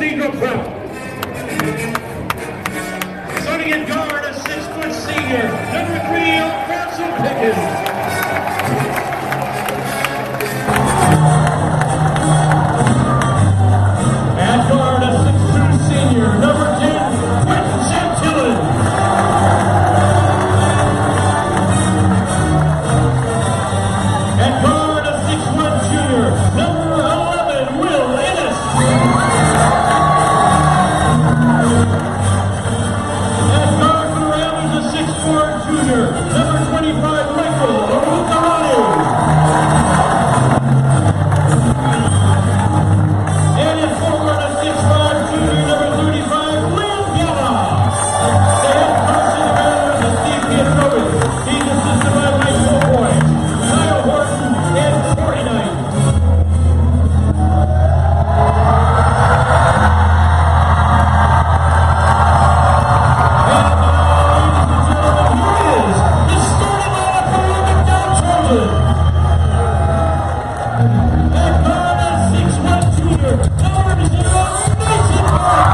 Cathedral Prep. Starting at guard, a 6-foot senior, number 3, Alfonso Pickens. At guard, a 6'2" senior, number 10, Quentin Santillan. At guard, a 6'1" junior, number 11, Will Ennis. At guard for the Rams, a 6'4" junior, number 25, Michael Orukarani. And at forward, a 6'5" junior, number 35, Liam Gala. The head coach of the Mariners is Steve Pietrowicz. He's assisted by Mike Popoy, Kyle Horton, and Corey Knight. And now, ladies and gentlemen, here is the starting lineup for the McDowell Trojans. At guard, a 6'1" junior, number 0, Mason Park.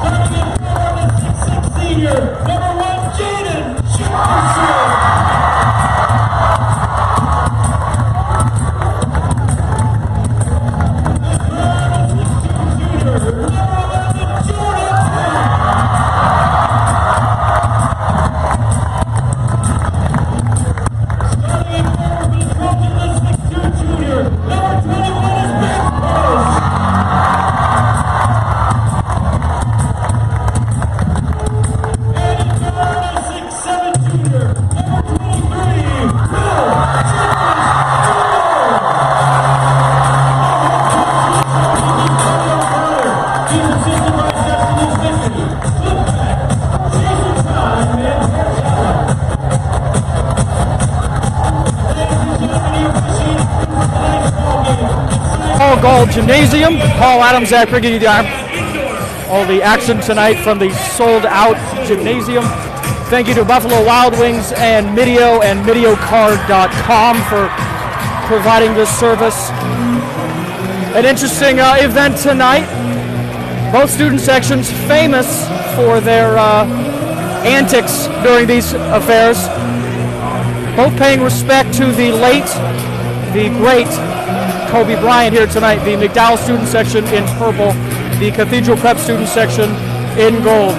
Starting at guard, a 6'6" senior, number 1, Jaden Jefferson. At guard, a 6'2" junior, number 11, Jordan Penn. Starting at forward for the Trojans, a 6'2" junior, number 21 is Ben Rose. And at guard, a 6'7" junior, number 23, Will Jeffress Jr. He's assisted by Justin Smith, Flip back, Jason Todd, and Harry Allen. Ladies and gentlemen, the officiating crew for tonight's ballgame. Paul Gall Gymnasium. Paul Adams, Zach Riggedy. All the action tonight from the sold-out gymnasium. Thank you to Buffalo Wild Wings and MidioCard.com for providing this service. An interesting event tonight. Both student sections famous for their antics during these affairs. Both paying respect to the late, the great Kobe Bryant here tonight. The McDowell student section in purple, the Cathedral Prep student section in gold.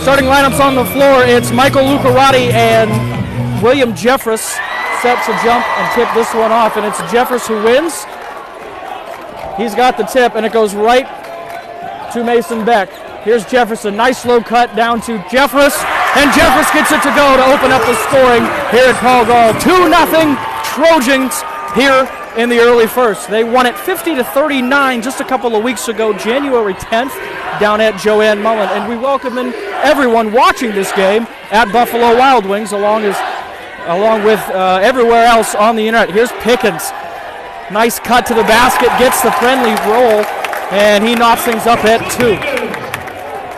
Starting lineups on the floor, it's Michael Lucarati and William Jeffress set to jump and tip this one off, and it's Jeffress who wins. He's got the tip, and it goes right to Mason Beck. Here's Jefferson, nice slow cut down to Jeffress, and Jeffress gets it to go to open up the scoring here at Paul Gall. 2-0 Trojans here in the early first. They won it 50-39 just a couple of weeks ago, January 10th, down at Joanne Mullen. And we welcome in everyone watching this game at Buffalo Wild Wings, along with everywhere else on the internet. Here's Pickens. Nice cut to the basket, gets the friendly roll, and he knocks things up at 2.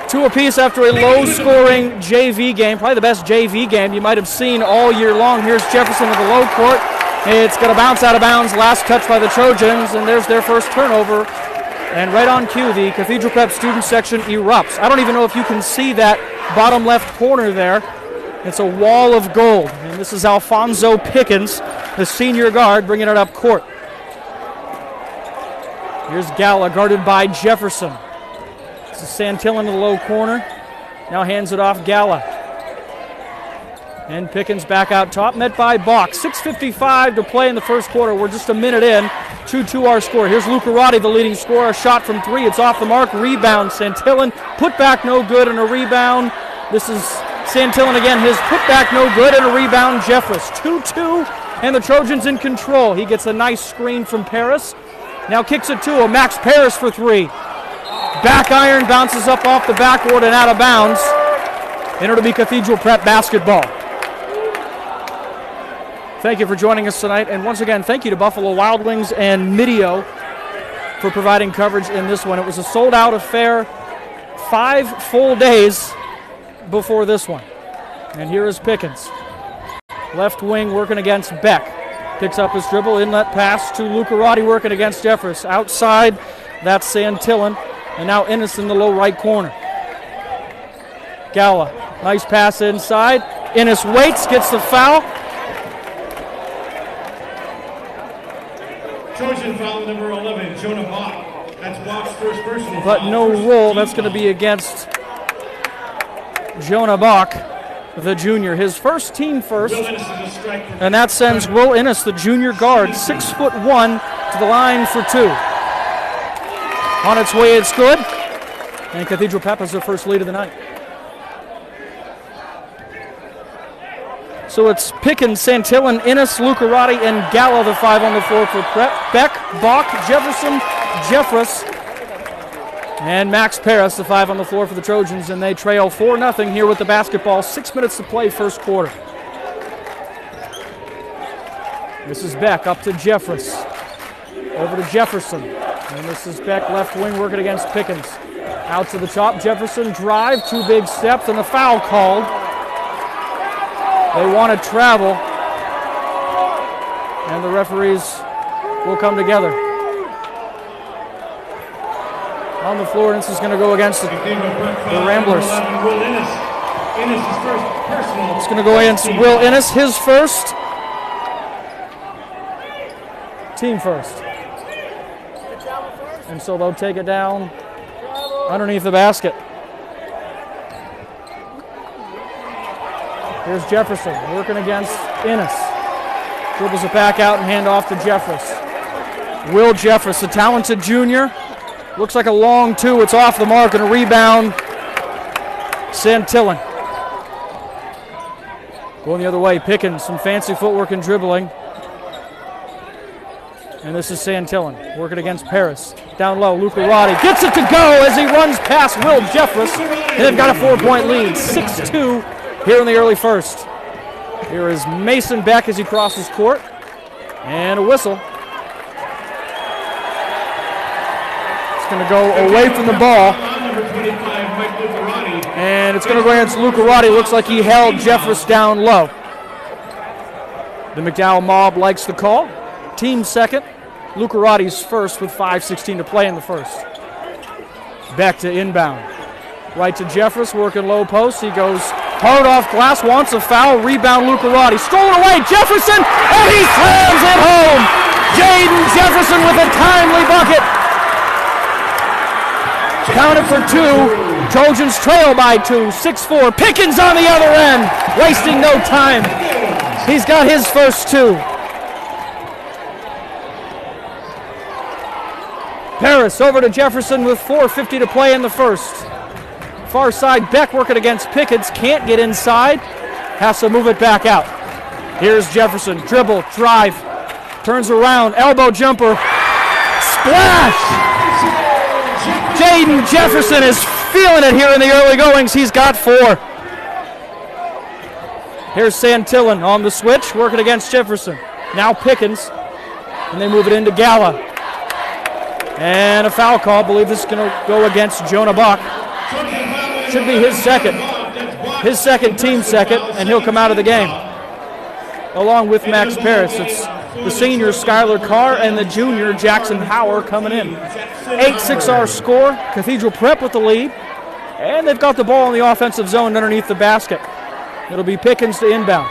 2 apiece after a low-scoring JV game, probably the best JV game you might have seen all year long. Here's Jefferson to the low court. It's going to bounce out of bounds. Last touch by the Trojans, and there's their first turnover. And right on cue, the Cathedral Prep student section erupts. I don't even know if you can see that bottom left corner there. It's a wall of gold. And this is Alfonso Pickens, the senior guard, bringing it up court. Here's Gala, guarded by Jefferson. This is Santillan in the low corner. Now hands it off Gala. And Pickens back out top, met by Bach. 6:55 to play in the first quarter. We're just a minute in. 2-2 our score. Here's Lucarati, the leading scorer. Shot from 3. It's off the mark. Rebound. Santillan. Put back no good, and a rebound. This is Santillan again. His put back no good, and a rebound. Jeffress. 2-2, and the Trojans in control. He gets a nice screen from Paris. Now kicks it to him. Max Paris for 3. Back iron, bounces up off the backboard and out of bounds. And it'll be Cathedral Prep basketball. Thank you for joining us tonight. And once again, thank you to Buffalo Wild Wings and Midio for providing coverage in this one. It was a sold-out affair 5 full days before this one. And here is Pickens. Left wing working against Beck. Picks up his dribble, inlet pass to Lucarati working against Jeffress. Outside, that's Santillan. And now Innes in the low right corner. Gala, nice pass inside. Innes waits, gets the foul. Trojan foul number 11, Jonah Bach. That's Bach's first personal But foul. no roll, that's going to be against Jonah Bach, the junior. His first team first. Will Innes is a strike for And that sends Will Innes, the junior guard, 6'1", to the line for 2. On its way, it's good. And Cathedral Prep has their first lead of the night. So it's Pickens, Santillan, Innes, Lucarati, and Gala, the 5 on the floor for Prep. Beck, Bach, Jefferson, Jeffress, and Max Paris, the 5 on the floor for the Trojans. And they trail 4-0 here with the basketball. 6 minutes to play, first quarter. This is Beck up to Jeffress. Over to Jefferson. And this is Beck, left wing, working against Pickens. Out to the top, Jefferson drive, 2 big steps, and a foul called. They want to travel, and the referees will come together. On the floor, and this is going to go against the Ramblers. It's going to go against Will Innes, his first. Team first. And so they'll take it down underneath the basket. Here's Jefferson working against Innes. Dribbles it back out and hand off to Jeffress. Will Jeffress, a talented junior. Looks like a long 2. It's off the mark and a rebound. Santillan. Going the other way, Pickens, some fancy footwork and dribbling. And this is Santillan working against Paris. Down low, Lucarati gets it to go as he runs past Will Jeffress. And they've got a 4-point lead, 6-2 here in the early first. Here is Mason Beck as he crosses court. And a whistle. It's going to go away from the ball. And it's going to go against Lucarati. Looks like he held Jeffress down low. The McDowell mob likes the call. Team second. Lucarati's first with 5:16 to play in the first. Beck to inbound. Right to Jeffress, working low post. He goes hard off glass, wants a foul. Rebound Lucarati. Stolen away, Jefferson, and he slams it home. Jaden Jefferson with a timely bucket. Counted for 2. Trojans trail by 2, 6-4. Pickens on the other end, wasting no time. He's got his first 2. Paris over to Jefferson with 4:50 to play in the first. Far side, Beck working against Pickens. Can't get inside. Has to move it back out. Here's Jefferson. Dribble, drive. Turns around. Elbow jumper. Splash! Jaden Jefferson is feeling it here in the early goings. He's got 4. Here's Santillan on the switch, working against Jefferson. Now Pickens. And they move it into Gala. And a foul call. I believe this is going to go against Jonah Bach. Should be his second. His second, team second, and he'll come out of the game. Along with Max Paris. It's the senior Skylar Carr and the junior Jackson Hauer coming in. 8-6 our score. Cathedral Prep with the lead. And they've got the ball in the offensive zone underneath the basket. It'll be Pickens to inbound.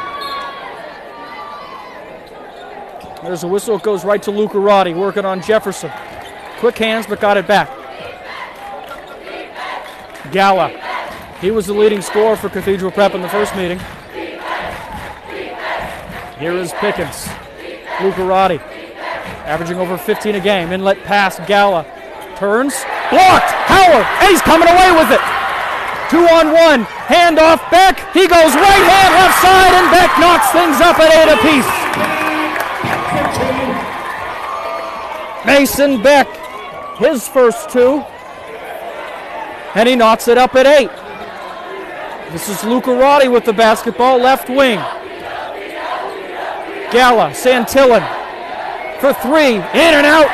There's a whistle. It goes right to Lucarati, working on Jefferson. Quick hands, but got it back. Gala. He was the leading scorer for Cathedral Prep in the first meeting. Here is Pickens. Lucarati. Averaging over 15 a game. Inlet pass. Gala. Turns. Blocked. Howard. And he's coming away with it. 2-on-1. Handoff. Beck. He goes right hand, left side, and Beck knocks things up at 8 apiece. Mason Beck. His first 2. And he knocks it up at 8. This is Lucarati with the basketball, left wing. Gala, Santillan for 3, in and out.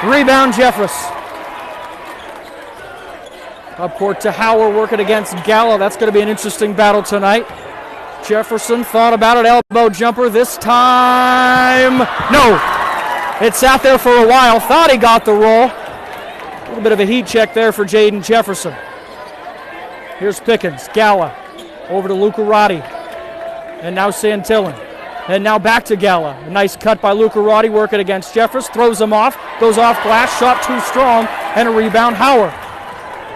Rebound Jeffress. Up court to Howard working against Gala. That's going to be an interesting battle tonight. Jefferson thought about it, elbow jumper this time. No, it sat there for a while, thought he got the roll. A little bit of a heat check there for Jaden Jefferson. Here's Pickens, Gala, over to Lucarati, and now Santillan. And now back to Gala. A nice cut by Lucarati, working against Jeffress, throws him off, goes off glass, shot too strong, and a rebound, Howard.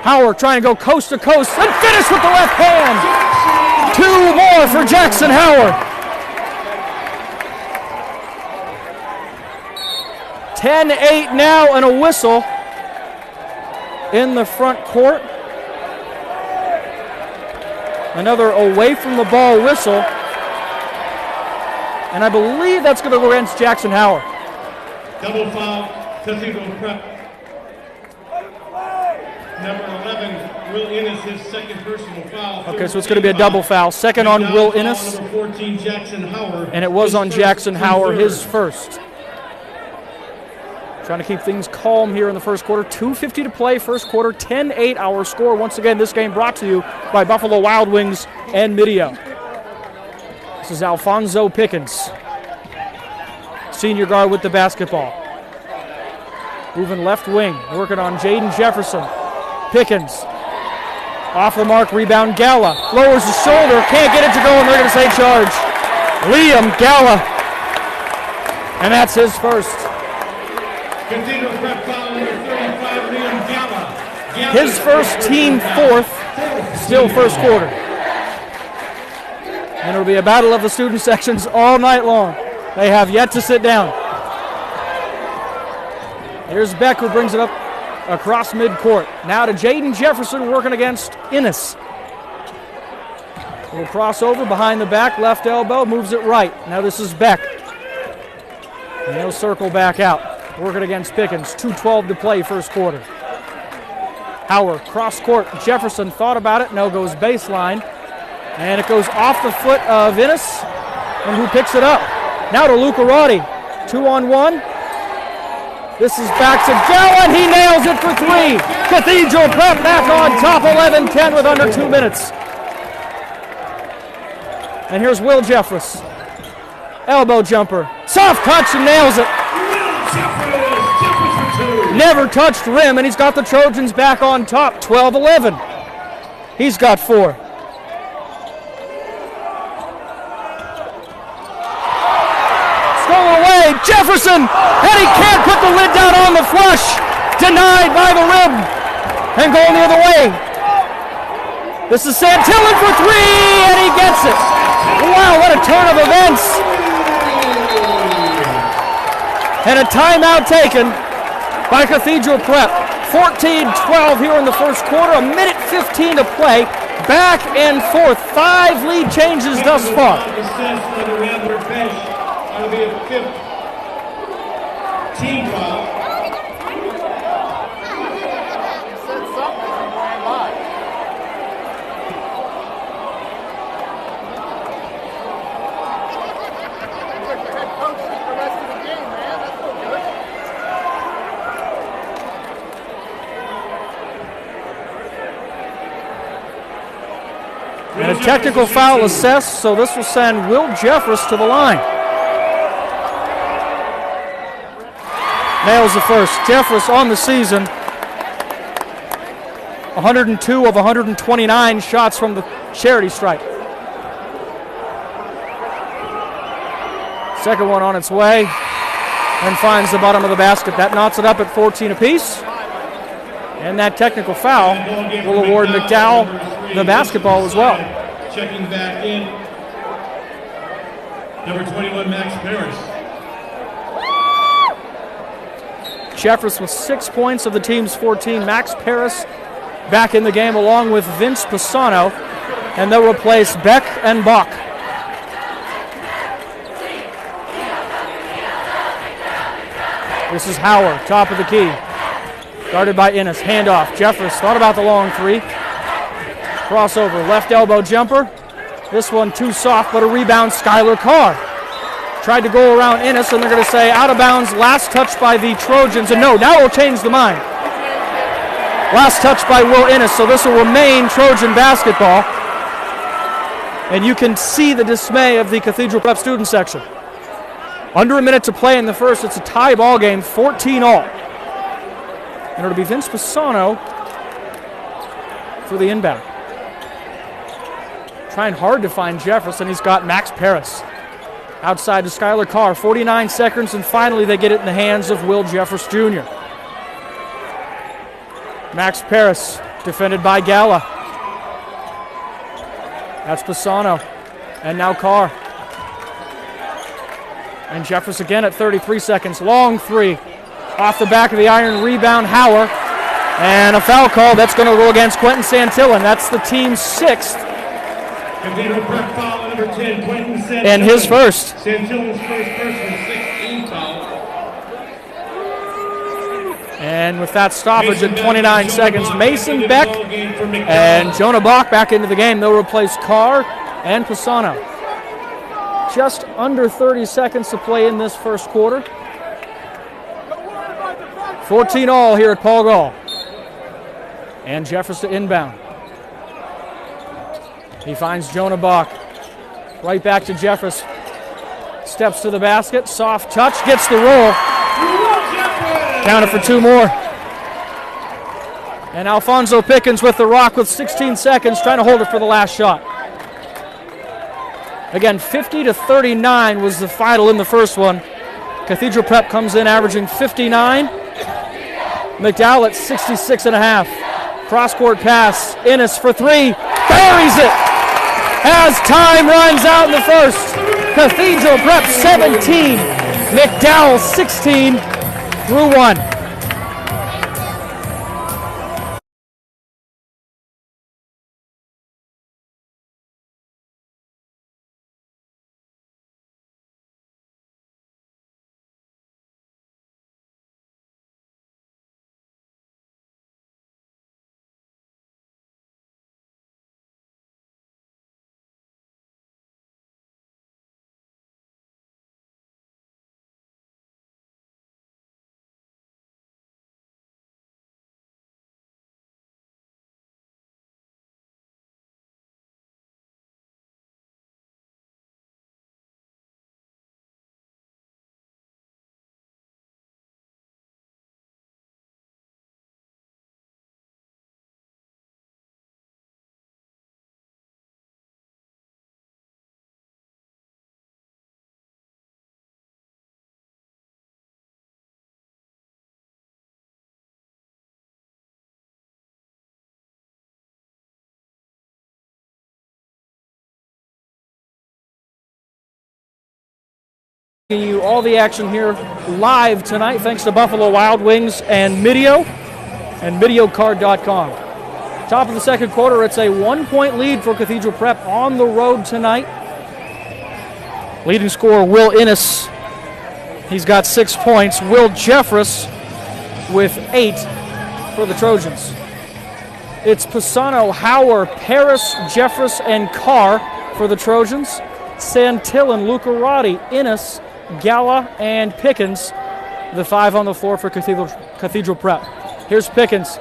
Howard trying to go coast to coast and finish with the left hand. 2 more for Jackson Howard. 10-8 now and a whistle in the front court. Another away from the ball whistle. And I believe that's going to go against Jackson Howard. Double foul, Cathedral Prep. Number 11, Will Innes, his second personal foul. Okay, so it's going to be a double foul. Second on Will Innes. Number 14, Jackson Howard. And it was on Jackson Howard, his first. Trying to keep things calm here in the first quarter. 2:50 to play, first quarter, 10-8 our score. Once again, this game brought to you by Buffalo Wild Wings and Mideo. This is Alfonso Pickens, senior guard with the basketball. Moving left wing, working on Jaden Jefferson. Pickens, off the mark, rebound, Gala. Lowers the shoulder, can't get it to go, and they're going to say charge. Liam Gala. And that's his first. Cathedral Prep foul number 35, Liam Gala. His first, team fourth, still first quarter. And it'll be a battle of the student sections all night long. They have yet to sit down. Here's Beck, who brings it up across midcourt. Now to Jaden Jefferson, working against Innes. Little crossover behind the back, left elbow, moves it right. Now this is Beck. And he'll circle back out. Working against Pickens. 2:12 to play, first quarter. Howard, cross court. Jefferson thought about it. No, goes baseline. And it goes off the foot of Innes. And who picks it up? Now to Lucarati. 2-on-1. This is back to Gala, and he nails it for 3. Cathedral Prep back on top, 11-10 with under 2 minutes. And here's Will Jeffress. Elbow jumper. Soft touch and nails it. Never touched rim, and he's got the Trojans back on top, 12-11. He's got 4. Stolen away, Jefferson, and he can't put the lid down on the flush. Denied by the rim, and going the other way. This is Santillan for 3, and he gets it. Wow, what a turn of events. And a timeout taken by Cathedral Prep. 14-12 here in the first quarter, a minute 15 to play. Back and forth, 5 lead changes thus far. That'll be a 5th team foul. And a technical foul assessed, so this will send Will Jeffress to the line. Nails the first. Jeffress on the season, 102 of 129 shots from the charity stripe. Second one on its way and finds the bottom of the basket. That knots it up at 14 apiece. And that technical foul will award McDowell the basketball as well. Checking back in, number 21, Max Paris. Jeffress with 6 points of the team's 14. Max Paris back in the game along with Vince Pisano, and they'll replace Beck and Bach. This is Howard, top of the key. Guarded by Innes, handoff. Jeffress thought about the long 3. Crossover, left elbow jumper. This one too soft, but a rebound, Skylar Carr. Tried to go around Innes, and they're going to say out of bounds, last touch by the Trojans. And no, now we'll change the mind. Last touch by Will Innes, so this will remain Trojan basketball. And you can see the dismay of the Cathedral Prep student section. Under a minute to play in the first. It's a tie ball game, 14-all. And it'll be Vince Pisano for the inbound. Trying hard to find Jeffress, and he's got Max Paris. Outside to Skylar Carr, 49 seconds, and finally they get it in the hands of Will Jeffress Jr. Max Paris, defended by Gala. That's Pisano, and now Carr. And Jeffress again at 33 seconds, long three. Off the back of the iron, rebound, Hauer. And a foul call, that's going to go against Quentin Santillan. That's the team's sixth. And his first. Santillan's first personal 16 foul. And with that stoppage at 29 seconds, Mason Beck and Jonah Bach back into the game. They'll replace Carr and Pisano. Just under 30 seconds to play in this first quarter. 14-all here at Paul Gall. And Jeffress to inbound. He finds Jonah Bach. Right back to Jeffress. Steps to the basket. Soft touch. Gets the roll. Counted for two more. And Alfonso Pickens with the rock with 16 seconds, trying to hold it for the last shot. Again, 50-39 was the final in the first one. Cathedral Prep comes in averaging 59. McDowell at 66.5. Cross-court pass. Innes for three. Buries it as time runs out in the first. Cathedral Prep 17. McDowell 16 through one. You all the action here live tonight thanks to Buffalo Wild Wings and Mideo and MideoCard.com. Top of the second quarter, it's a 1-point lead for Cathedral Prep on the road tonight. Leading scorer Will Innes, he's got 6 points. Will Jeffress with 8 for the Trojans. It's Pisano, Hauer, Paris, Jeffress, and Carr for the Trojans. Santillan, Lucarati, Innes, Gala, and Pickens, the 5 on the floor for Cathedral Prep. Here's Pickens.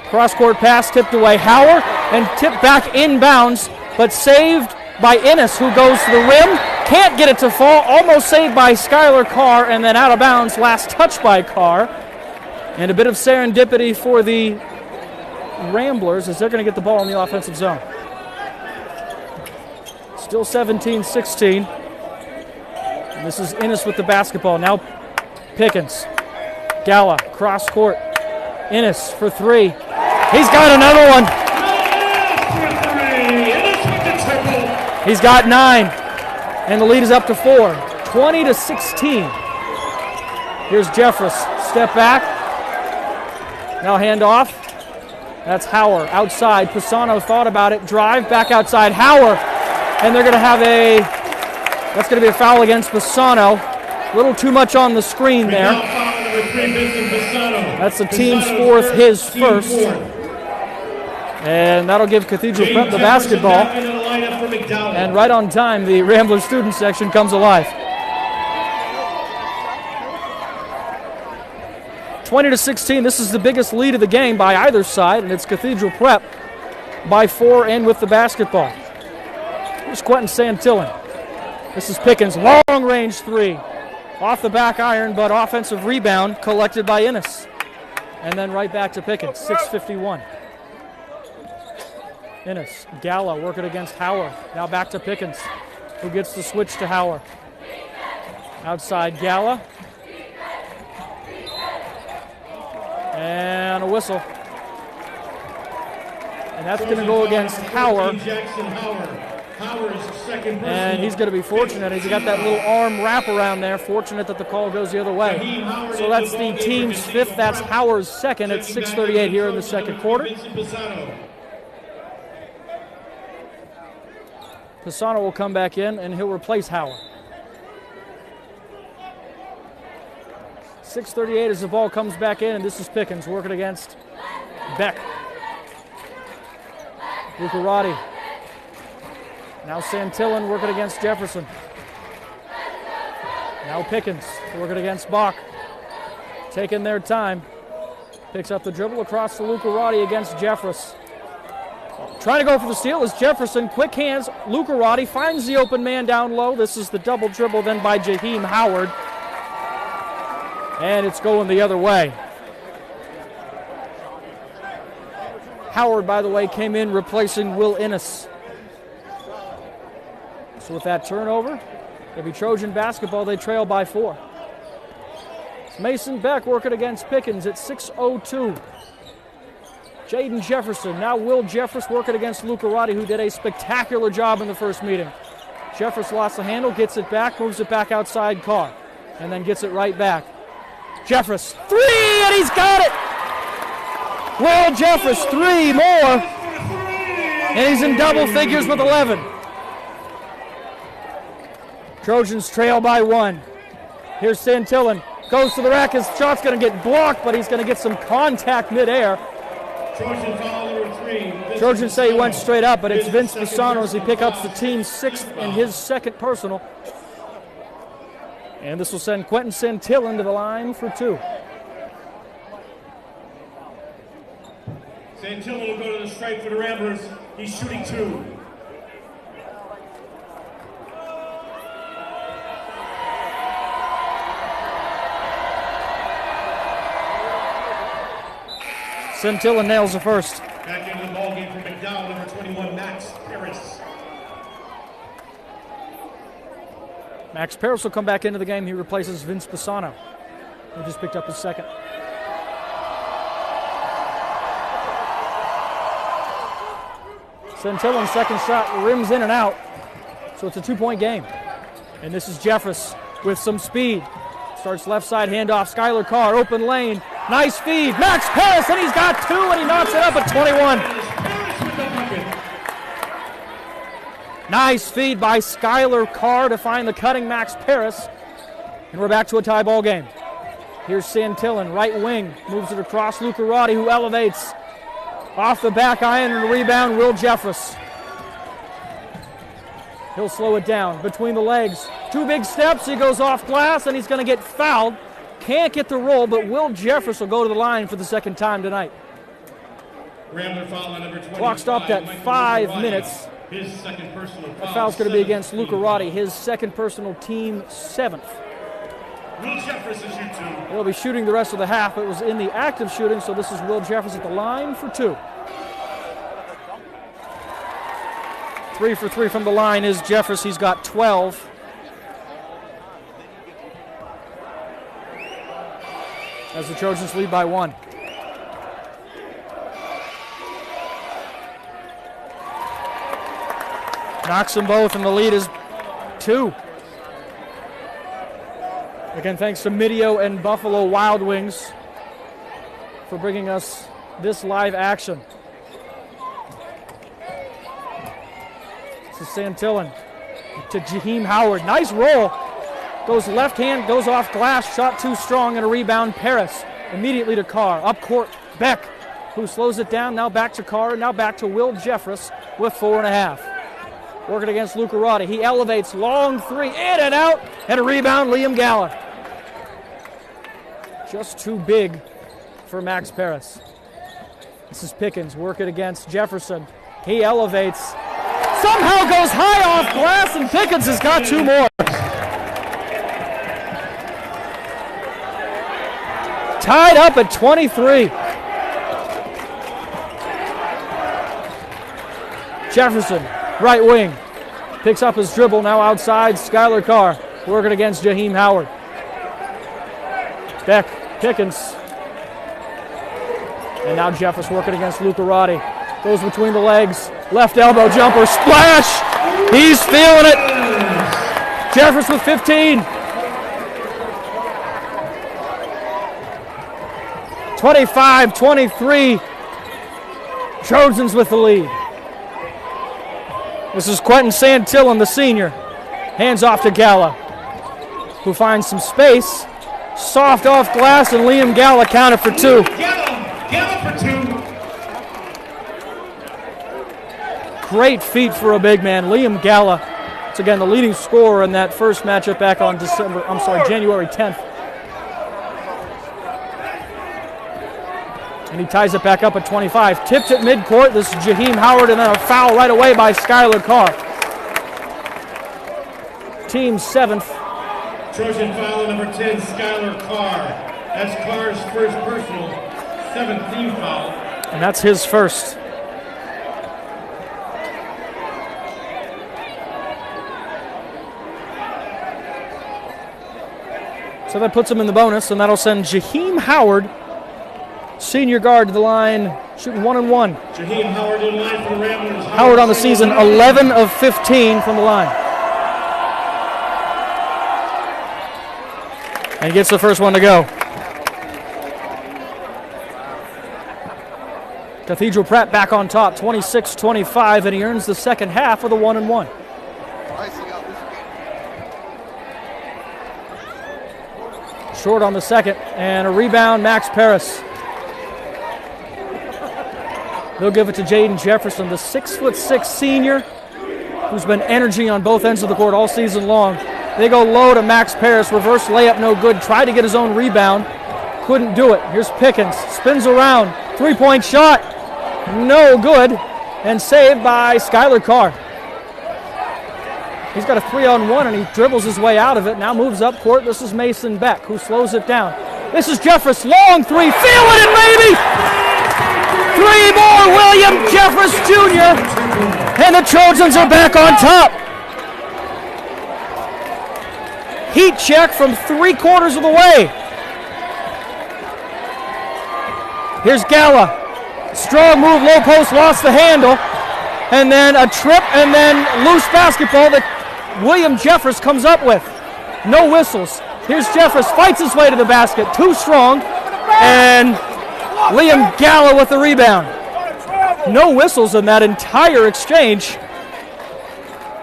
Cross-court pass tipped away. Hauer, and tipped back inbounds, but saved by Innes, who goes to the rim. Can't get it to fall. Almost saved by Skylar Carr, and then out of bounds. Last touch by Carr. And a bit of serendipity for the Ramblers as they're going to get the ball in the offensive zone. Still 17-16. This is Innes with the basketball. Now Pickens. Gala, cross court. Innes for three. He's got another one. He's got 9. And the lead is up to 4. 20-16. Here's Jeffress. Step back. Now hand off. That's Hauer outside. Pisano thought about it. Drive back outside. Hauer. And they're going to have that's going to be a foul against Pisano. A little too much on the screen there. That's the team's 4th, his first. And that'll give Cathedral Prep the basketball. And right on time, the Rambler student section comes alive. 20-16, this is the biggest lead of the game by either side, and it's Cathedral Prep by 4 and with the basketball. Here's Quentin Santillan. This is Pickens, long-range three. Off the back iron, but offensive rebound collected by Innes. And then right back to Pickens, 6:51. Innes, Gala working against Howard. Now back to Pickens, who gets the switch to Howard. Outside Gala. And a whistle. And that's going to go against Howard. And he's going to be fortunate. He's got that little arm wrap around there. Fortunate that the call goes the other way. So that's the team's fifth. That's Howard's second at 6:38 here in the second quarter. Pisano will come back in, and he'll replace Howard. 6:38 as the ball comes back in, and this is Pickens working against Beck. Lucarati. Now Santillan working against Jefferson. Now Pickens working against Bach. Taking their time. Picks up the dribble across to Lucarati against Jeffress. Trying to go for the steal is Jefferson. Quick hands. Lucarati finds the open man down low. This is the double dribble then by Jaheim Howard. And it's going the other way. Howard, by the way, came in replacing Will Innes. So with that turnover, it'll be Trojan basketball. They trail by 4. It's Mason Beck working against Pickens at 6:02. Jaden Jefferson, now Will Jeffress working against Lucarati, who did a spectacular job in the first meeting. Jeffress lost the handle, gets it back, moves it back outside Carr, and then gets it right back. Jeffress, three, and he's got it! Will Jeffress, 3 more, and he's in double figures with 11. Trojans trail by 1. Here's Santillan, goes to the rack, his shot's going to get blocked, but he's going to get some contact midair. Trojans say he went straight up, but it's Vince Pisano as he picks up the team's 6th and his 2nd personal. And this will send Quentin Santillan to the line for 2. Santillan will go to the stripe for the Ramblers. He's shooting 2. Santillan nails the first. Back into the ballgame for McDowell, number 21, Max Paris. Max Paris will come back into the game. He replaces Vince Pisano, who just picked up his 2nd. Santillan's 2nd shot rims in and out, so it's a 2-point game. And this is Jeffress with some speed. Starts left side handoff, Skylar Carr, open lane. Nice feed, Max Paris, and he's got 2, and he knocks it up at 21. Nice feed by Skylar Carr to find the cutting Max Paris. And we're back to a tie ball game. Here's Santillan, right wing, moves it across Lucarati, who elevates. Off the back iron and a rebound, Will Jeffress. He'll slow it down between the legs. 2 big steps, he goes off glass, and he's going to get fouled. Can't get the roll, but Will Jeffress will go to the line for the 2nd time tonight. Clock stopped at 5 minutes. His 2nd personal foul. The foul's going to be against Lucarati, his 2nd personal, team 7th. Will Jeffress is your 2. He'll be shooting the rest of the half. It was in the act of shooting, so this is Will Jeffress at the line for 2. 3 for 3 from the line is Jeffress. He's got 12. As the Trojans lead by 1. Knocks them both, and the lead is 2. Again, thanks to Midio and Buffalo Wild Wings for bringing us this live action. This is Santillan to Jaheim Howard. Nice roll. Goes left hand, goes off glass, shot too strong, and a rebound. Paris immediately to Carr. Up court, Beck, who slows it down. Now back to Carr, now back to Will Jeffress with 4.5. Working against Lucarati. He elevates, long 3, in and out, and a rebound, Liam Gallagher. Just too big for Max Paris. This is Pickens working against Jefferson. He elevates, somehow goes high off glass, and Pickens has got 2 more. Tied up at 23. Jefferson, right wing, picks up his dribble, now outside, Skylar Carr working against Jaheim Howard. Beck, Pickens, and now Jeffress working against Luca Roddy. Goes between the legs, left elbow jumper, splash! He's feeling it! Jeffress with 15. 25-23, Trojans with the lead. This is Quentin Santillan, the senior. Hands off to Galla, who finds some space. Soft off glass, and Liam Galla counted for 2. Galla for 2. Great feat for a big man. Liam Galla, it's again the leading scorer in that first matchup back on January 10th. And he ties it back up at 25. Tipped at midcourt. This is Jaheim Howard, and then a foul right away by Skylar Carr. Team 7th. Trojan foul number 10, Skylar Carr. That's Carr's first personal, 7th team foul. And that's his first. So that puts him in the bonus, and that'll send Jaheim Howard, senior guard, to the line, shooting 1 and 1. Jaheim Howard in line for the Ramblers. Howard on the season, 11 of 15 from the line. And gets the first one to go. Cathedral Prep back on top, 26-25, and he earns the second half of the 1 and 1. Short on the second, and a rebound, Max Paris. They'll give it to Jaden Jefferson, the 6'6" senior, who's been energy on both ends of the court all season long. They go low to Max Paris, reverse layup, no good. Tried to get his own rebound, couldn't do it. Here's Pickens, spins around, 3-point shot, no good, and saved by Skylar Carr. He's got a 3-on-1, and he dribbles his way out of it. Now moves up court. This is Mason Beck, who slows it down. This is Jeffress, long 3, feeling it, maybe! 3 more, William Jeffress Jr., and the Trojans are back on top. Heat check from 3/4 of the way. Here's Galla. Strong move, low post, lost the handle. And then a trip, and then loose basketball that William Jeffress comes up with. No whistles. Here's Jeffress, fights his way to the basket. Too strong. And Liam Galla with the rebound. No whistles in that entire exchange.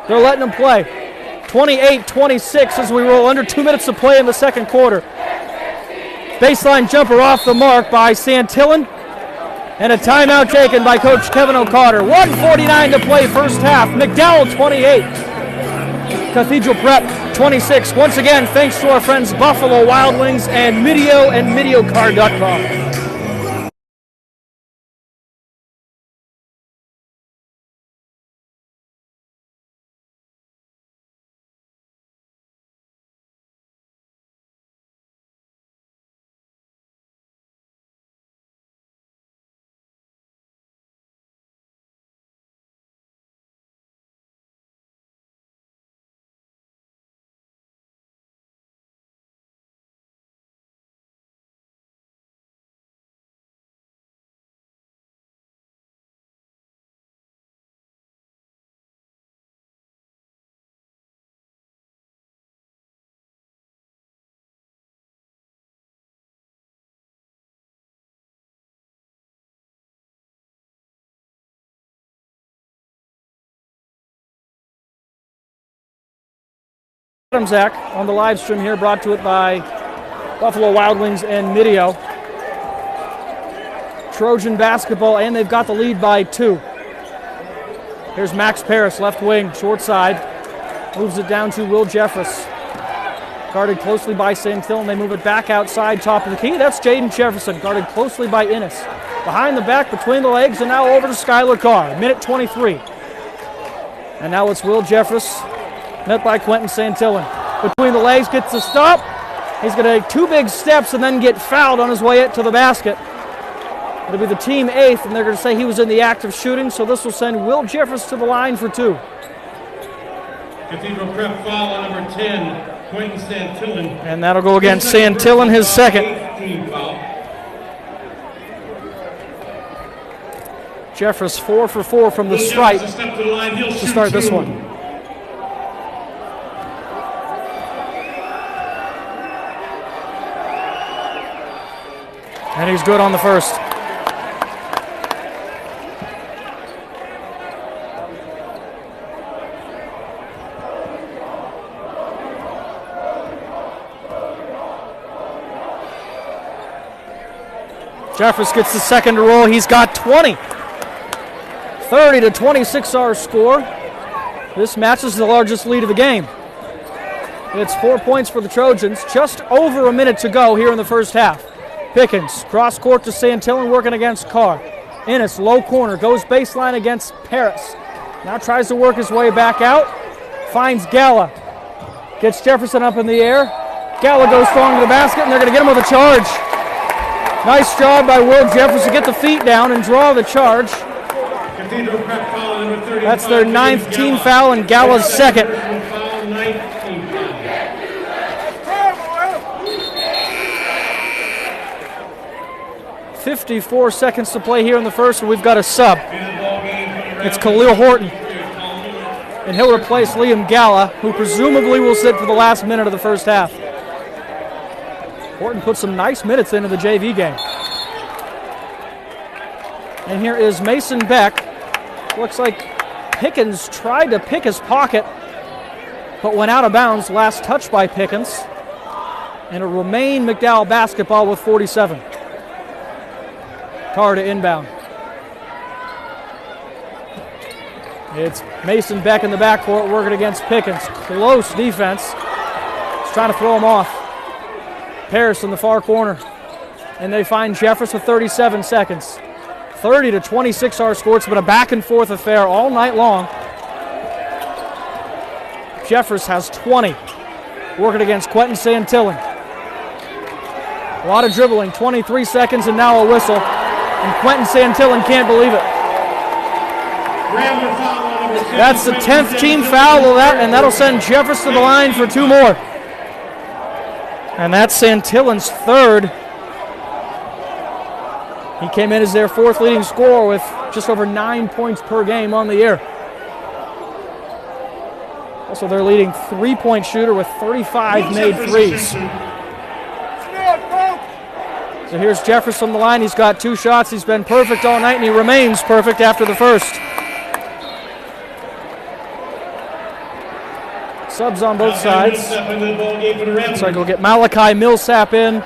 They're letting him play. 28-26 as we roll under 2 minutes to play in the second quarter. Baseline jumper off the mark by Santillan. And a timeout taken by Coach Kevin O'Carter. 1:49 to play first half. McDowell 28. Cathedral Prep 26. Once again, thanks to our friends Buffalo Wild Wings and MidioCard.com. Zach on the live stream here, brought to it by Buffalo Wild Wings and Midio. Trojan basketball, and they've got the lead by 2. Here's Max Paris, left wing, short side. Moves it down to Will Jeffress. Guarded closely by Santillan. They move it back outside, top of the key. That's Jaden Jefferson, guarded closely by Innes. Behind the back, between the legs, and now over to Skylar Carr. Minute 23. And now it's Will Jeffress, met by Quentin Santillan. Between the legs, gets the stop. He's going to take 2 big steps and then get fouled on his way to the basket. It'll be the team 8th, and they're going to say he was in the act of shooting, so this will send Will Jeffress to the line for 2. Cathedral Prep foul on number 10, Quentin Santillan. And that'll go against Santillan, his second. Team foul. Jeffress 4 for 4 from the stripe to start this one. And he's good on the first. Jeffress gets the second to roll. He's got 20. 30-26 our score. This matches the largest lead of the game. It's 4 points for the Trojans. Just over a minute to go here in the first half. Pickens, cross court to Santillan, working against Carr. Ennis, low corner, goes baseline against Paris. Now tries to work his way back out. Finds Gala. Gets Jefferson up in the air. Gala goes strong to the basket, and they're going to get him with a charge. Nice job by Will Jeffress to get the feet down and draw the charge. That's their 9th team foul and Gala's second. 54 seconds to play here in the first, and we've got a sub. It's Khalil Horton. And he'll replace Liam Gala, who presumably will sit for the last minute of the first half. Horton put some nice minutes into the JV game. And here is Mason Beck. Looks like Pickens tried to pick his pocket, but went out of bounds. Last touch by Pickens. And a Romaine McDowell basketball with 47. Carr to inbound. It's Mason Beck in the backcourt working against Pickens. Close defense. He's trying to throw him off. Paris in the far corner. And they find Jeffress with 37 seconds. 30-26 our score. It's been a back and forth affair all night long. Jeffress has 20. Working against Quentin Santillan. A lot of dribbling. 23 seconds and now a whistle. And Quentin Santillan can't believe it. That's the 10th team foul of that, and that'll send Jeffress to the line for 2 more. And that's Santillan's 3rd. He came in as their 4th leading scorer with just over 9 points per game on the year. Also their leading 3-point shooter with 35 made threes. So here's Jeffress from the line. He's got 2 shots. He's been perfect all night, and he remains perfect after the first. Subs on both sides. So we'll get Malachi Millsap in.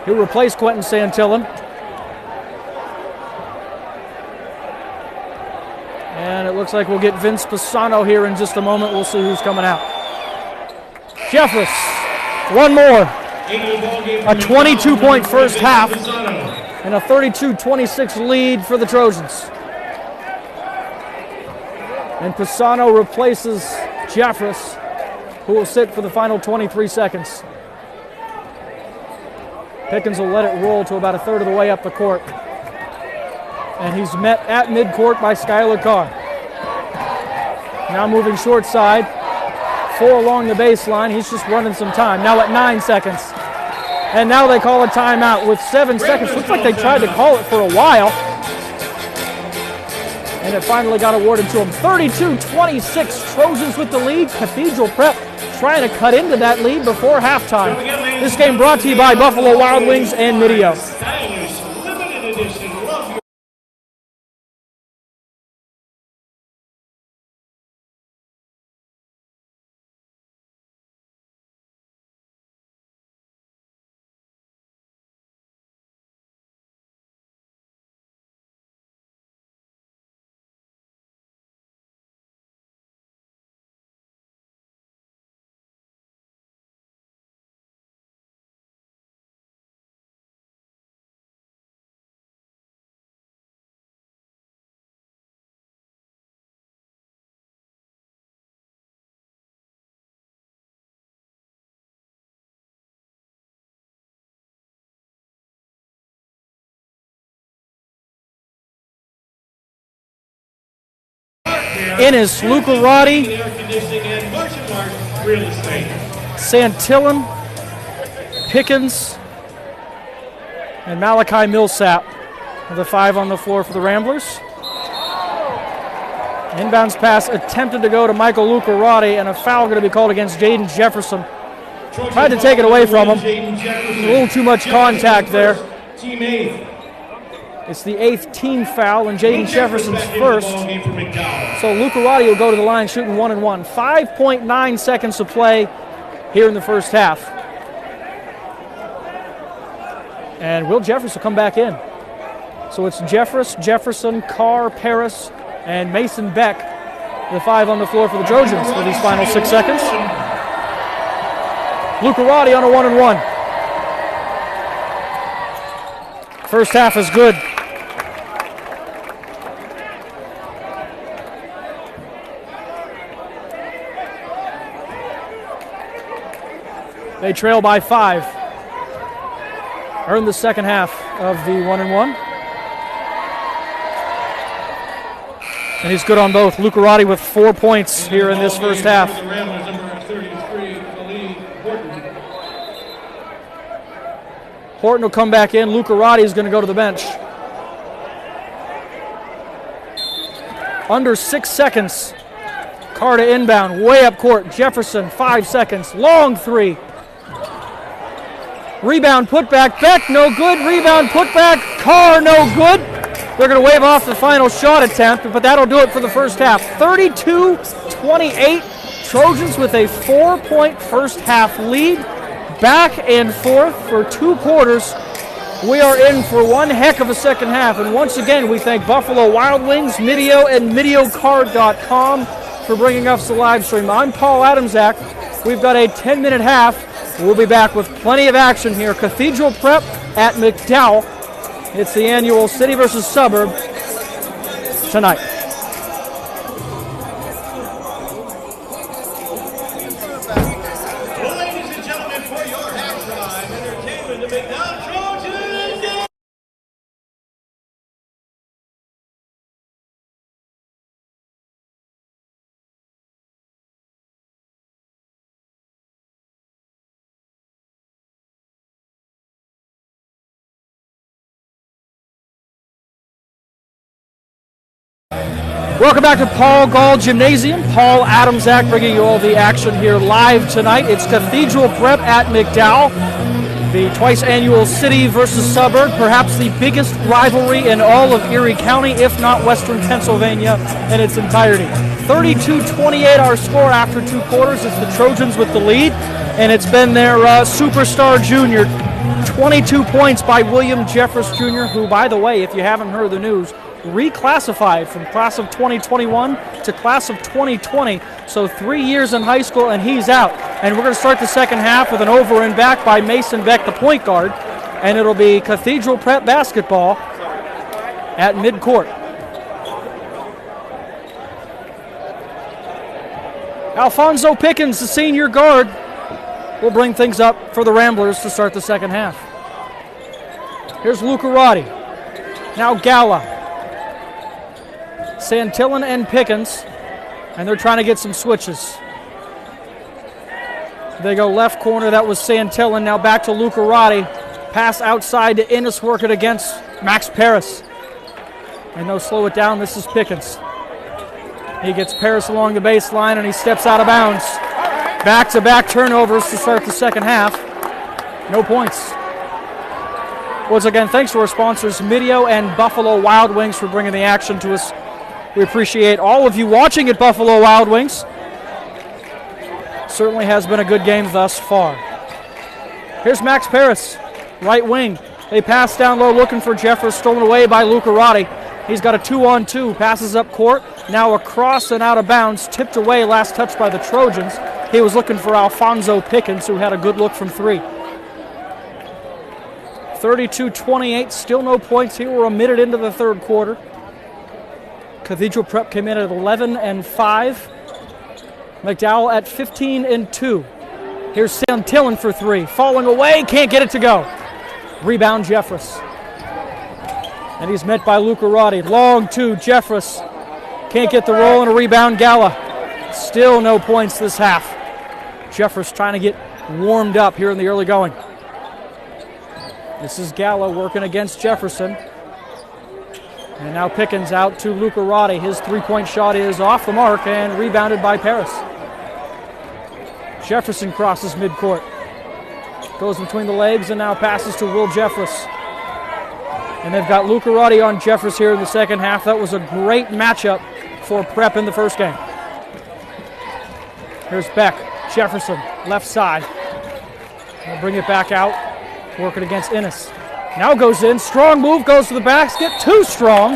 He'll replace Quentin Santillan. And it looks like we'll get Vince Pisano here in just a moment. We'll see who's coming out. Jeffress, 1 more. A 22-point first half and a 32-26 lead for the Trojans. And Pisano replaces Jeffress, who will sit for the final 23 seconds. Pickens will let it roll to about a third of the way up the court. And he's met at midcourt by Skylar Carr. Now moving short side. 4 along the baseline. He's just running some time. Now at 9 seconds. And now they call a timeout with 7 seconds. Looks like they tried to call it for a while. And it finally got awarded to him. 32-26, Trojans with the lead. Cathedral Prep trying to cut into that lead before halftime. This game brought to you by Buffalo Wild Wings and Mideo. Innes, Luca Roddy, Air conditioning and Marsh Real Estate. Santillan, Pickens, and Malachi Millsap are the 5 on the floor for the Ramblers. Inbounds pass attempted to go to Michael Luca Roddy, and a foul going to be called against Jaden Jefferson. Tried to take it away from him. A little too much contact there. Team 8. It's the 8th team foul, and Jaden Jefferson's first. So Luca Roddy will go to the line shooting 1-1. 5.9 seconds to play here in the first half. And Will Jeffress will come back in. So it's Jeffress, Jefferson, Carr, Paris, and Mason Beck, the 5 on the floor for the Trojans for these final 6 seconds. Luca Roddy on a 1-1. First half is good. They trail by 5. Earn the second half of the 1-1. And he's good on both. Luca Roddy with 4 points here in this first half. Horton will come back in. Luca Roddy is going to go to the bench. Under 6 seconds. Carr to inbound, way up court. Jefferson, 5 seconds. Long 3. Rebound, put back. Beck, no good. Rebound, put back. Carr, no good. They're going to wave off the final shot attempt, but that'll do it for the first half. 32-28. Trojans with a 4-point first half lead. Back and forth for 2 quarters. We are in for one heck of a second half. And once again, we thank Buffalo Wild Wings, Mideo, and MideoCard.com for bringing us the live stream. I'm Paul Adamczak. We've got a 10-minute half. We'll be back with plenty of action here. Cathedral Prep at McDowell. It's the annual City versus Suburb tonight. Ladies and gentlemen, for your halftime entertainment, the McDowell Trojans. Welcome back to Paul Gall Gymnasium. Paul Adamczak bringing you all the action here live tonight. It's Cathedral Prep at McDowell. The twice annual City versus Suburb, perhaps the biggest rivalry in all of Erie County, if not Western Pennsylvania in its entirety. 32-28 our score after 2 quarters. It's the Trojans with the lead, and it's been their superstar junior. 22 points by William Jeffress Jr., who, by the way, if you haven't heard the news, reclassified from class of 2021 to class of 2020. So 3 years in high school, and he's out. And we're going to start the second half with an over and back by Mason Beck, the point guard. And it'll be Cathedral Prep basketball at midcourt. Alfonso Pickens, the senior guard, will bring things up for the Ramblers to start the second half. Here's Luca Roddy. Now Gala. Santillan and Pickens, and they're trying to get some switches. They go left corner, that was Santillan. Now back to Luca Roddy. Pass outside to Innes, work it against Max Paris. And they'll slow it down, this is Pickens. He gets Paris along the baseline and he steps out of bounds. Back-to-back turnovers to start the second half. No points. Once again, thanks to our sponsors, Mideo and Buffalo Wild Wings, for bringing the action to us. We appreciate all of you watching at Buffalo Wild Wings. Certainly has been a good game thus far. Here's Max Paris, right wing. They pass down low looking for Jeffress, stolen away by Luca Roddy. He's got a 2-on-2, passes up court, now across and out of bounds, tipped away, last touch by the Trojans. He was looking for Alfonso Pickens, who had a good look from 3. 32-28, still no points here. We're a minute into the third quarter. Cathedral Prep came in at 11-5. McDowell at 15-2. Here's Santillan for 3. Falling away, can't get it to go. Rebound Jeffress. And he's met by Luca Roddy. Long 2, Jeffress Can't get the roll and a rebound, Gala. Still no points this half. Jeffress trying to get warmed up here in the early going. This is Gala working against Jefferson. And now Pickens out to Luca Roddy. His three-point shot is off the mark and rebounded by Paris. Jefferson crosses midcourt. Goes between the legs and now passes to Will Jeffress. And they've got Luca Roddy on Jeffress here in the second half. That was a great matchup for Prep in the first game. Here's Beck. Jefferson, left side. They'll bring it back out. Working against Innes. Now goes in. Strong move, goes to the basket. Too strong.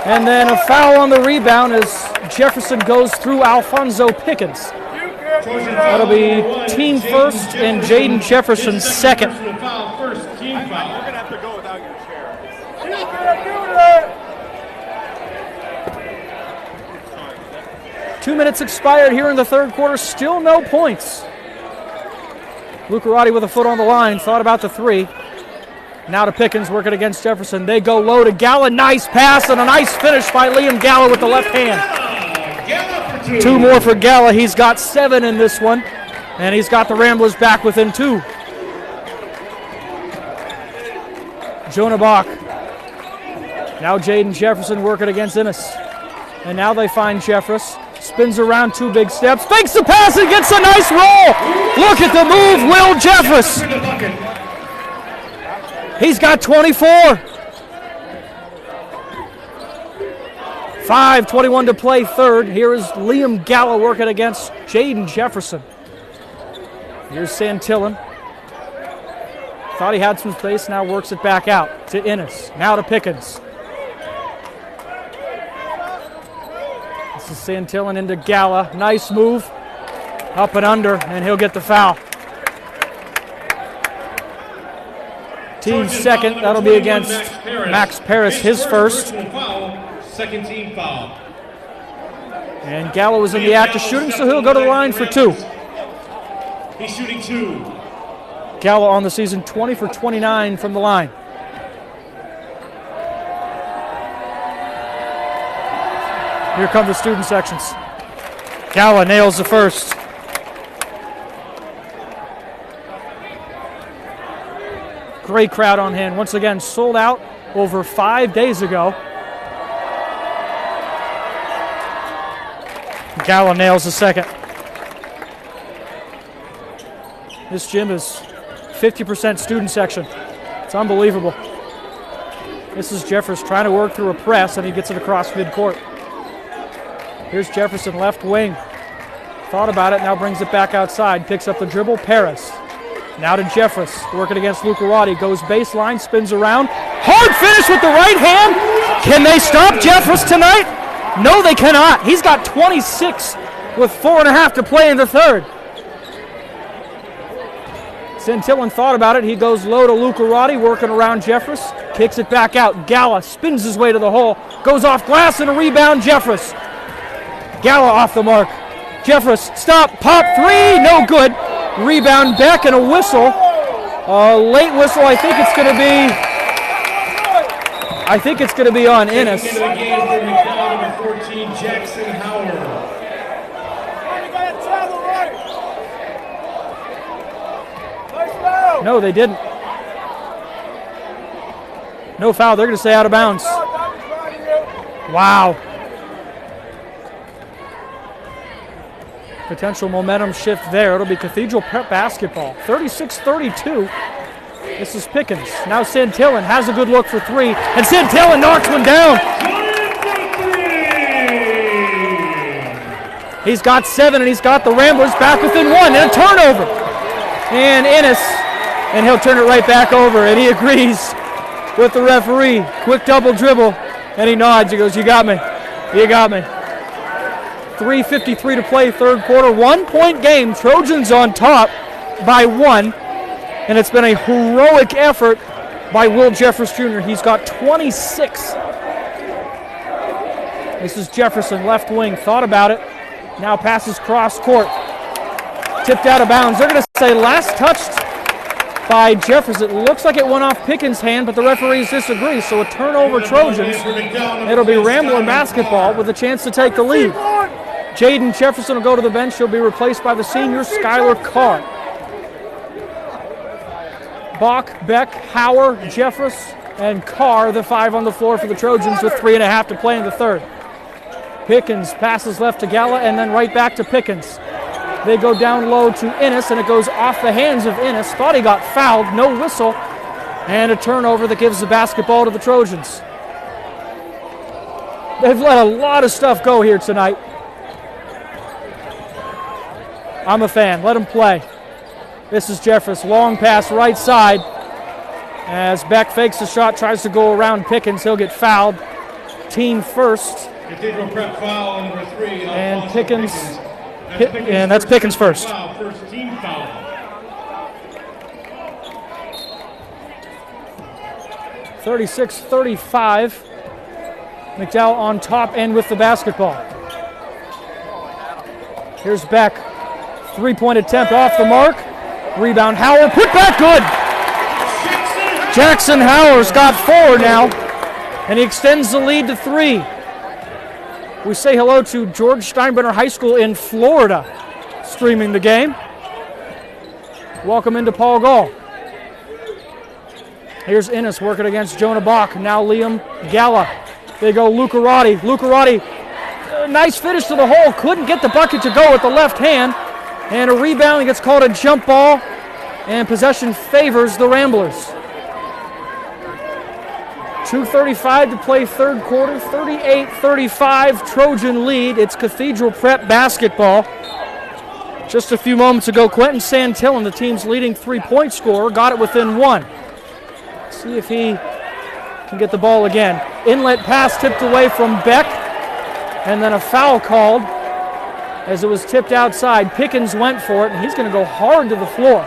And then a foul on the rebound as Jefferson goes through Alfonso Pickens. That'll be team first and Jaden Jefferson's second. You're going to have to go without your chair. 2 minutes expired here in the third quarter. Still no points. Luca Roddy with a foot on the line. Thought about the three. Now to Pickens working against Jefferson. They go low to Gala. Nice pass and a nice finish by Liam Gala with the left hand. Two more for Gala. He's got 7 in this one. And he's got the Ramblers back within 2. Jonah Bach. Now Jaden Jefferson working against Innes. And now they find Jeffress. Spins around 2 big steps. Fakes the pass and gets a nice roll. Look at the move, Will Jeffress. He's got 24. 5:21 to play third. Here is Liam Gala working against Jaden Jefferson. Here's Santillan. Thought he had some space, now works it back out to Innes. Now to Pickens. This is Santillan into Gala. Nice move. Up and under, and he'll get the foul. Team's second, that'll be against Max Paris, his first. Second team foul. And Gala was in the act of shooting, so he'll go to the line for 2. He's shooting 2. Gala on the season, 20 for 29 from the line. Here come the student sections. Gala nails the first. Great crowd on hand. Once again, sold out over 5 days ago. Gala nails the second. This gym is 50% student section. It's unbelievable. This is Jeffress trying to work through a press, and he gets it across midcourt. Here's Jefferson, left wing. Thought about it, now brings it back outside. Picks up the dribble, Paris. Now to Jeffress, working against Luca Roddy. Goes baseline, spins around. Hard finish with the right hand. Can they stop Jeffress tonight? No, they cannot. He's got 26 with 4.5 to play in the third. Santillan thought about it. He goes low to Luca Roddy, working around Jeffress. Kicks it back out. Gala spins his way to the hole. Goes off glass and a rebound, Jeffress. Gala off the mark. Jeffress, stop, pop, 3, no good. Rebound, Beck, and a whistle. A late whistle. I think it's going to be on Innes. Into the game for McDowell, number 14, Jackson Howard. No, they didn't. No foul. They're going to stay out of bounds. Wow. Potential momentum shift there. It'll be Cathedral Prep basketball. 36-32. This is Pickens. Now Santillan has a good look for 3. And Santillan knocks one down. He's got 7, and he's got the Ramblers back within 1. And a turnover. And Innes. And he'll turn it right back over. And he agrees with the referee. Quick double dribble. And he nods. He goes, you got me. You got me. 3:53 to play third quarter. 1 point game. Trojans on top by 1. And it's been a heroic effort by Will Jeffress Jr. He's got 26. This is Jefferson, left wing. Thought about it. Now passes cross court. Tipped out of bounds. They're going to say last touched by Jeffress. It looks like it went off Pickens' hand, but the referees disagree. So a turnover Trojans. It'll be Rambler basketball with a chance to take the lead. Jaden Jefferson will go to the bench. He'll be replaced by the senior Skylar Carr. Bach, Beck, Hauer, Jeffress, and Carr, the 5 on the floor for the Trojans with 3.5 to play in the third. Pickens passes left to Gala and then right back to Pickens. They go down low to Ennis, and it goes off the hands of Ennis. Thought he got fouled, no whistle, and a turnover that gives the basketball to the Trojans. They've let a lot of stuff go here tonight. I'm a fan. Let him play. This is Jeffress. Long pass right side. As Beck fakes the shot, tries to go around Pickens. He'll get fouled. Team first. Cathedral Prep foul number 3. And Pickens. And that's Pickens first. First team foul. 36-35. McDowell on top and with the basketball. Here's Beck. 3-point attempt off the mark. Rebound, Howard, put back, good. Jackson Howard's got 4 now, and he extends the lead to 3. We say hello to George Steinbrenner High School in Florida, streaming the game. Welcome into Paul Gall. Here's Ennis working against Jonah Bach. Now Liam Gala. They go Lucarati. Lucarati, nice finish to the hole. Couldn't get the bucket to go with the left hand. And a rebound, he gets called a jump ball, and possession favors the Ramblers. 2:35 to play third quarter, 38-35 Trojan lead. It's Cathedral Prep basketball. Just a few moments ago, Quentin Santillan, the team's leading 3-point scorer, got it within 1. See if he can get the ball again. Inlet pass tipped away from Beck, and then a foul called as it was tipped outside. Pickens went for it, and he's going to go hard to the floor.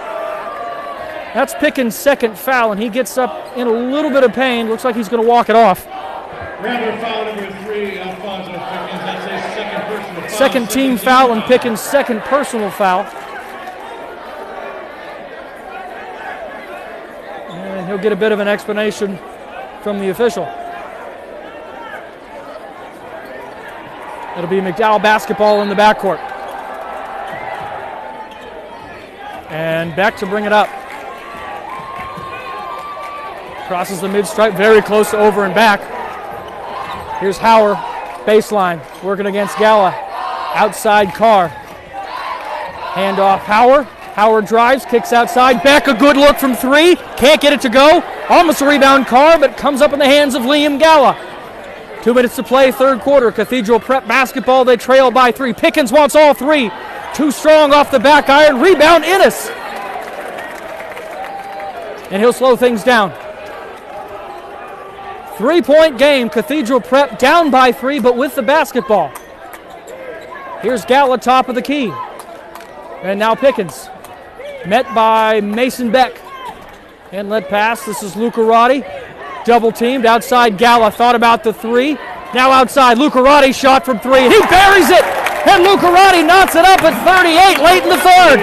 That's Pickens' second foul, and he gets up in a little bit of pain. Looks like he's going to walk it off. Rambler foul number 3, Alfonso Pickens. That's his second personal foul. Second team foul and Pickens' second personal foul. And he'll get a bit of an explanation from the official. It'll be McDowell basketball in the backcourt. And Beck to bring it up. Crosses the mid-stripe, very close to over and back. Here's Hauer, baseline, working against Gala. Outside Carr. Handoff Hauer. Hauer drives, kicks outside. Beck, a good look from 3. Can't get it to go. Almost a rebound Carr, but comes up in the hands of Liam Gala. 2 minutes to play, third quarter. Cathedral Prep basketball, they trail by 3. Pickens wants all 3. Too strong off the back iron. Rebound, Ennis. And he'll slow things down. 3-point game. Cathedral Prep down by 3, but with the basketball. Here's Gala, top of the key. And now Pickens. Met by Mason Beck. Inlet pass. This is Lucarati. Double teamed outside Gala. Thought about the 3. Now outside. Lucarati shot from 3. And he buries it. And Lucarati knocks it up at 38 late in the third.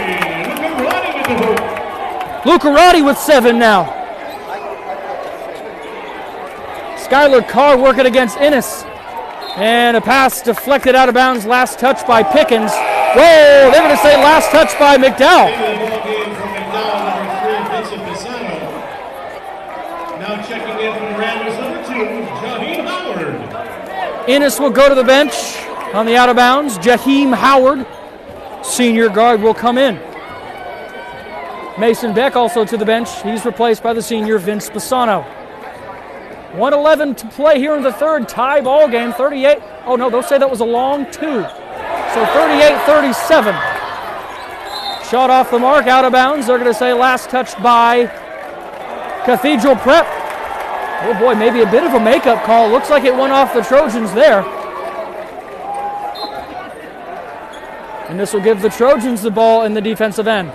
Lucarati with 7 now. Skylar Carr working against Ennis. And a pass deflected out of bounds. Last touch by Pickens. Whoa, they're going to say last touch by McDowell. Now checking in from the Ramblers, number 2, Jaheim Howard. Ennis will go to the bench on the out of bounds. Jaheim Howard, senior guard, will come in. Mason Beck also to the bench. He's replaced by the senior Vince Pisano. 1:11 to play here in the third. Tie ball game, 38. Oh no, they'll say that was a long 2. So 38-37. Shot off the mark, out of bounds. They're going to say last touched by Cathedral Prep. Oh boy, maybe a bit of a makeup call. Looks like it went off the Trojans there. And this will give the Trojans the ball in the defensive end.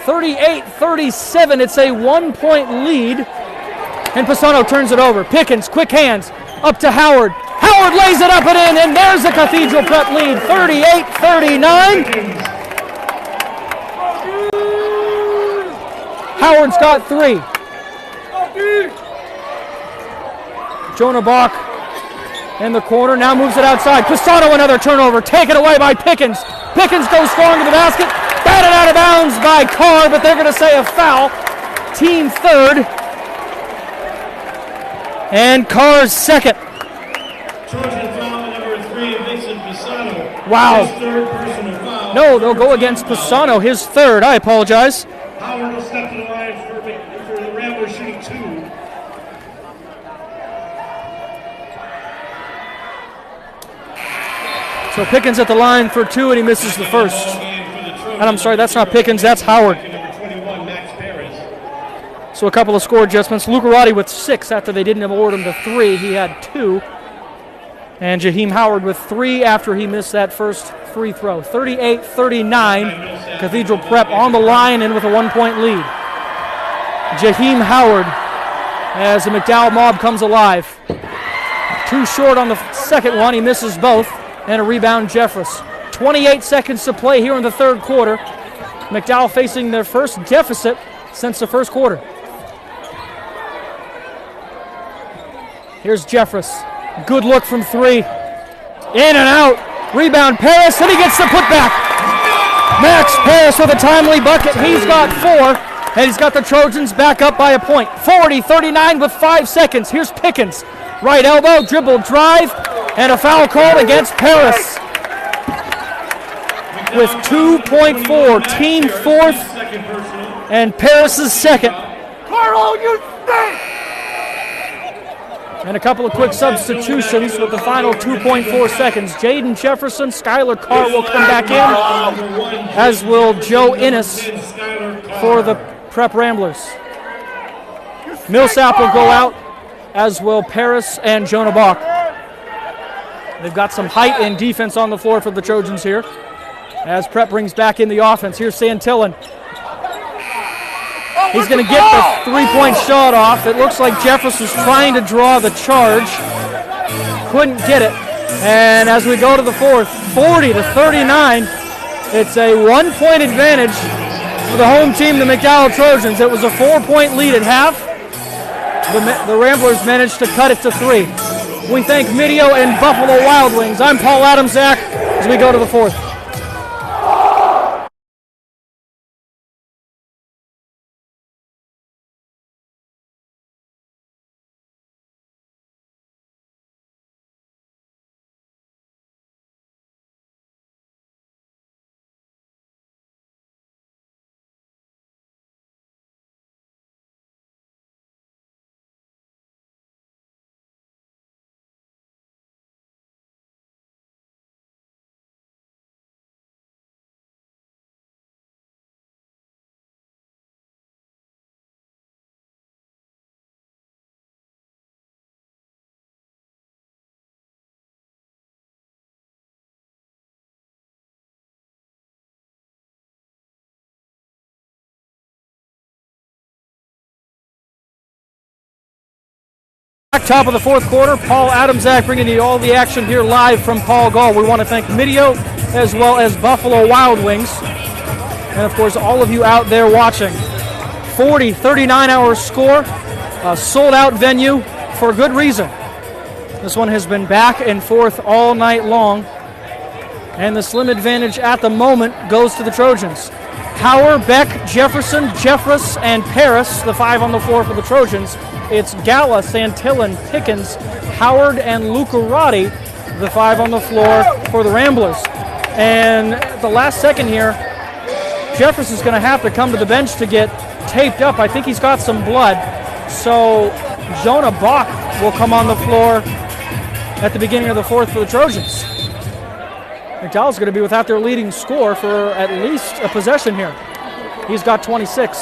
38-37, it's a 1-point lead. And Pisano turns it over. Pickens, quick hands, up to Howard. Howard lays it up and in, and there's the Cathedral Prep lead, 38-39. Howard's got 3. Jonah Bach in the corner, now moves it outside. Pisano, another turnover, taken away by Pickens. Pickens goes strong to the basket, batted out of bounds by Carr, but they're going to say a foul. Team third. And Carr's second. Trojan foul number 3, Vincent Pisano. Wow. His third personal foul. No, they'll go against Pisano, his third. I apologize. Howard will step to the line for the Ramblers shooting 2. So Pickens at the line for 2, and he misses the first. And I'm sorry, that's not Pickens, that's Howard. So a couple of score adjustments. Lucarati with 6 after they didn't award him the 3. He had 2. And Jaheim Howard with 3 after he missed that first free throw. 38-39. Cathedral Prep on the line and with a 1-point lead. Jaheim Howard as the McDowell mob comes alive. 2 short on the second one. He misses both. And a rebound, Jeffress. 28 seconds to play here in the third quarter. McDowell facing their first deficit since the first quarter. Here's Jeffress. Good look from 3. In and out. Rebound, Paris, and he gets the putback. Max Paris with a timely bucket. He's got 4, and he's got the Trojans back up by a point. 40-39 with 5 seconds. Here's Pickens. Right elbow, dribble, drive, and a foul called against Paris. With 2.4, team 4th, and Paris' second. Carl, you stink! And a couple of quick substitutions with the final 2.4 seconds. Jaden Jefferson, Skylar Carr will come back in, as will Joe Innes for the Prep Ramblers. Millsap will go out, as will Paris and Jonah Bach. They've got some height and defense on the floor for the Trojans here, as Prep brings back in the offense. Here's Santillan. He's going to get the 3-point shot off. It looks like Jeffress was trying to draw the charge. Couldn't get it. And as we go to the fourth, 40-39, it's a 1-point advantage for the home team, the McDowell Trojans. It was a 4-point lead at half. The Ramblers managed to cut it to 3. We thank Midio and Buffalo Wild Wings. I'm Paul Adamczak as we go to the fourth. Top of the fourth quarter, Paul Adamczak bringing you all the action here live from Paul Gall. We want to thank Midio as well as Buffalo Wild Wings. And of course, all of you out there watching. 40-39 our score, a sold out venue for good reason. This one has been back and forth all night long. And the slim advantage at the moment goes to the Trojans. Howard, Beck, Jefferson, Jeffress, and Paris, the 5 on the floor for the Trojans. It's Gala, Santillan, Pickens, Howard, and Lucarati, the 5 on the floor for the Ramblers. And at the last second here, Jeffress is going to have to come to the bench to get taped up. I think he's got some blood. So Jonah Bach will come on the floor at the beginning of the fourth for the Trojans. McDowell's going to be without their leading scorer for at least a possession here. He's got 26,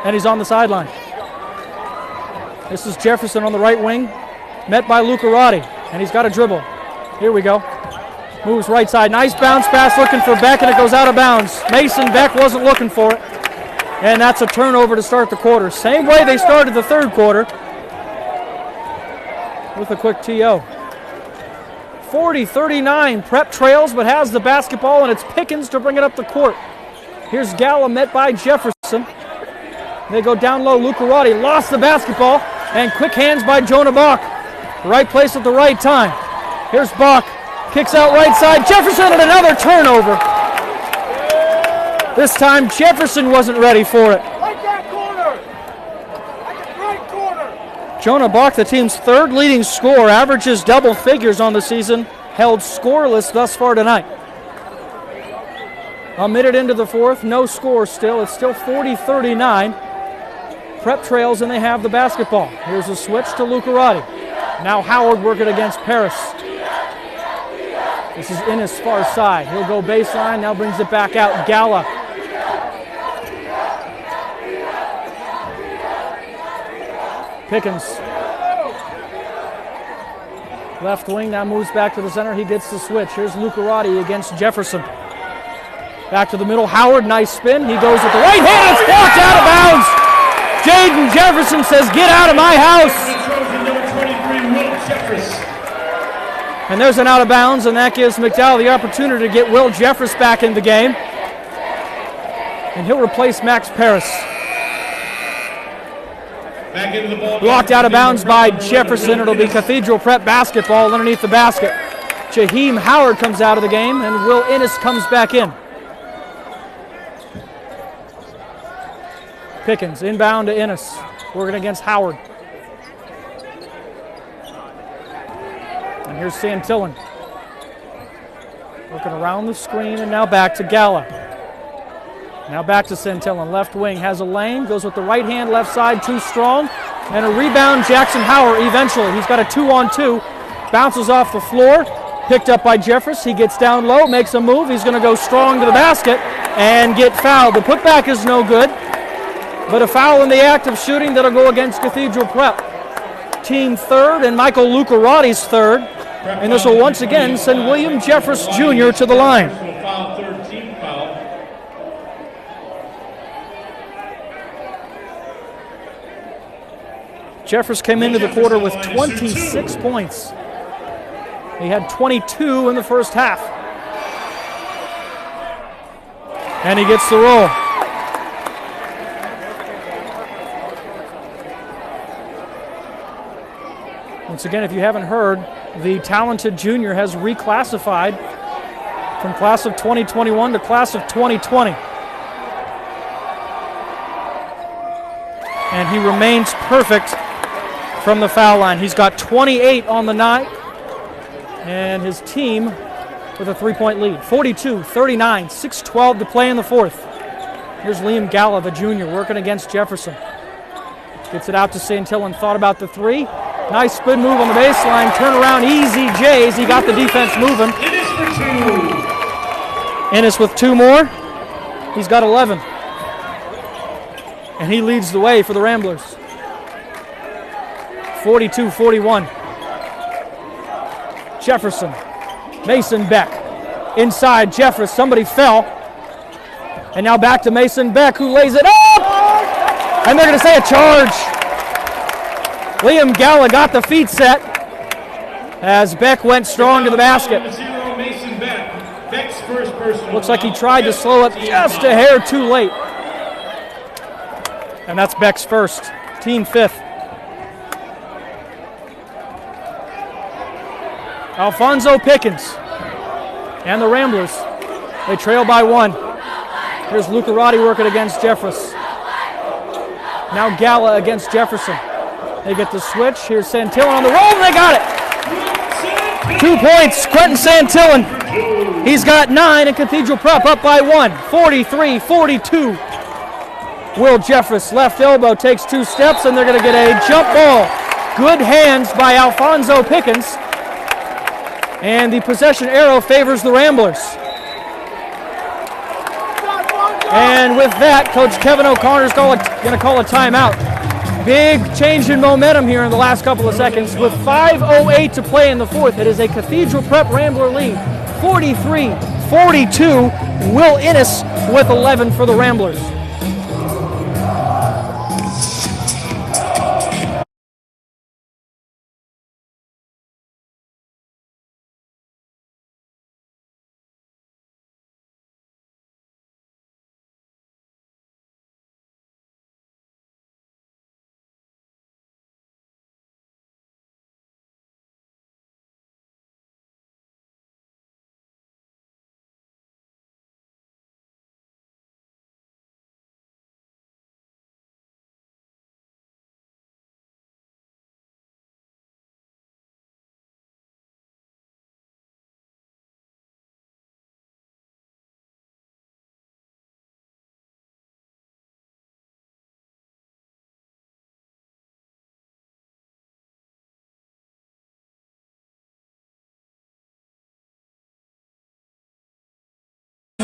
and he's on the sideline. This is Jefferson on the right wing, met by Lucarati, and he's got a dribble. Here we go. Moves right side. Nice bounce pass looking for Beck, and it goes out of bounds. Mason Beck wasn't looking for it, and that's a turnover to start the quarter. Same way they started the third quarter with a quick TO. 40-39, Prep trails but has the basketball, and it's Pickens to bring it up the court. Here's Gala met by Jefferson. They go down low. Lucarati lost the basketball, and quick hands by Jonah Bach. Right place at the right time. Here's Bach. Kicks out right side. Jefferson and another turnover. This time Jefferson wasn't ready for it. Jonah Bach, the team's third leading scorer, averages double figures on the season, held scoreless thus far tonight. A minute into the fourth, no score still. It's still 40-39. Prep trails and they have the basketball. Here's a switch to Lucarati. Now Howard working against Paris. This is Innes far side. He'll go baseline, now brings it back out. Gala. Pickens. Left wing now moves back to the center. He gets the switch. Here's Lucarati against Jefferson. Back to the middle. Howard, nice spin. He goes with the right hand. It's blocked out of bounds. Jaden Jefferson says, "Get out of my house." Trojan number 23, Will Jeffress. And there's an out of bounds, and that gives McDowell the opportunity to get Will Jeffress back in the game. And he'll replace Max Paris. Back into the ball. Blocked out of bounds by Jefferson. It'll be Cathedral Prep basketball underneath the basket. Jaheim Howard comes out of the game, and Will Innes comes back in. Pickens inbound to Innes, working against Howard. And here's Santillan. Working around the screen, and now back to Gala. Now back to Santillan. Left wing has a lane, goes with the right hand, left side, too strong. And a rebound, Jackson Howard eventually. He's got a 2-on-2. Bounces off the floor, picked up by Jeffress. He gets down low, makes a move. He's going to go strong to the basket and get fouled. The putback is no good, but a foul in the act of shooting that'll go against Cathedral Prep. Team third and Michael Lucarati's third. And this will once again send William Jeffress Jr. to the line. Foul, third team foul. Jeffress came into the quarter with 26 points. He had 22 in the first half. And he gets the roll. Once again, if you haven't heard, the talented junior has reclassified from class of 2021 to class of 2020. And he remains perfect from the foul line. He's got 28 on the night, and his team with a 3-point lead. 42-39, 6:12 to play in the fourth. Here's Liam Gala, the junior, working against Jefferson. Gets it out to Santillan, thought about the three. Nice spin move on the baseline, turn around, easy J's. He got the defense moving. Innes for two. Innes with two more. He's got 11. And he leads the way for the Ramblers. 42-41. Jefferson, Mason Beck. Inside, Jeffress, somebody fell. And now back to Mason Beck, who lays it up! And they're going to say a charge. Liam Gala got the feet set as Beck went strong to the basket. Mason Beck. Beck's first personal. Looks like he tried to slow it just a hair too late. And that's Beck's first, team fifth. Alfonso Pickens and the Ramblers, they trail by one. Here's Lucarati working against Jeffress. Now Gala against Jefferson. They get the switch. Here's Santillan on the roll, and they got it. 2 points, Quentin Santillan. He's got 9, and Cathedral Prep up by 1, 43-42. Will Jeffress, left elbow, takes 2 steps, and they're going to get a jump ball. Good hands by Alfonso Pickens. And the possession arrow favors the Ramblers. And with that, Coach Kevin O'Connor's going to call a timeout. Big change in momentum here in the last couple of seconds. With 5:08 to play in the fourth, it is a Cathedral Prep Rambler lead. 43-42. Will Innes with 11 for the Ramblers.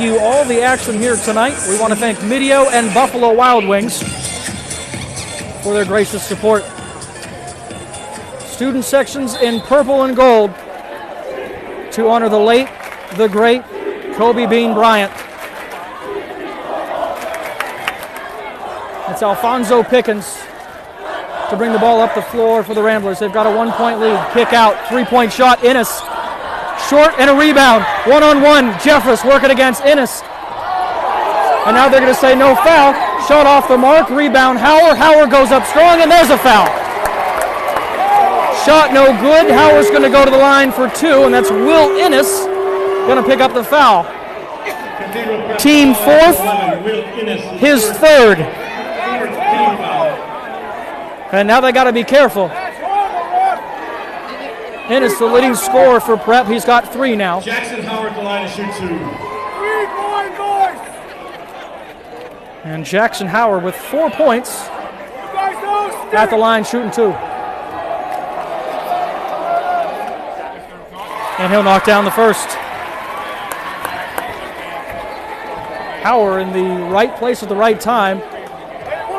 you all the action here tonight. We want to thank Mideo and Buffalo Wild Wings for their gracious support. Student sections in purple and gold to honor the late, the great Kobe Bean Bryant. It's Alfonso Pickens to bring the ball up the floor for the Ramblers. They've got a 1-point lead. Kick out, three-point shot, Innes. Short and a rebound. One-on-one, Jeffress working against Innes. And now they're going to say no foul. Shot off the mark, rebound Howard. Howard goes up strong, and there's a foul. Shot no good. Howard's going to go to the line for two, and that's Will Innes going to pick up the foul. Team fourth, his third. And now they got to be careful. Innes, the leading scorer for Prep. He's got three now. Jackson Howard, the line to shoot two. And Jackson Howard with 4 points at the line shooting two. And he'll knock down the first. Howard in the right place at the right time.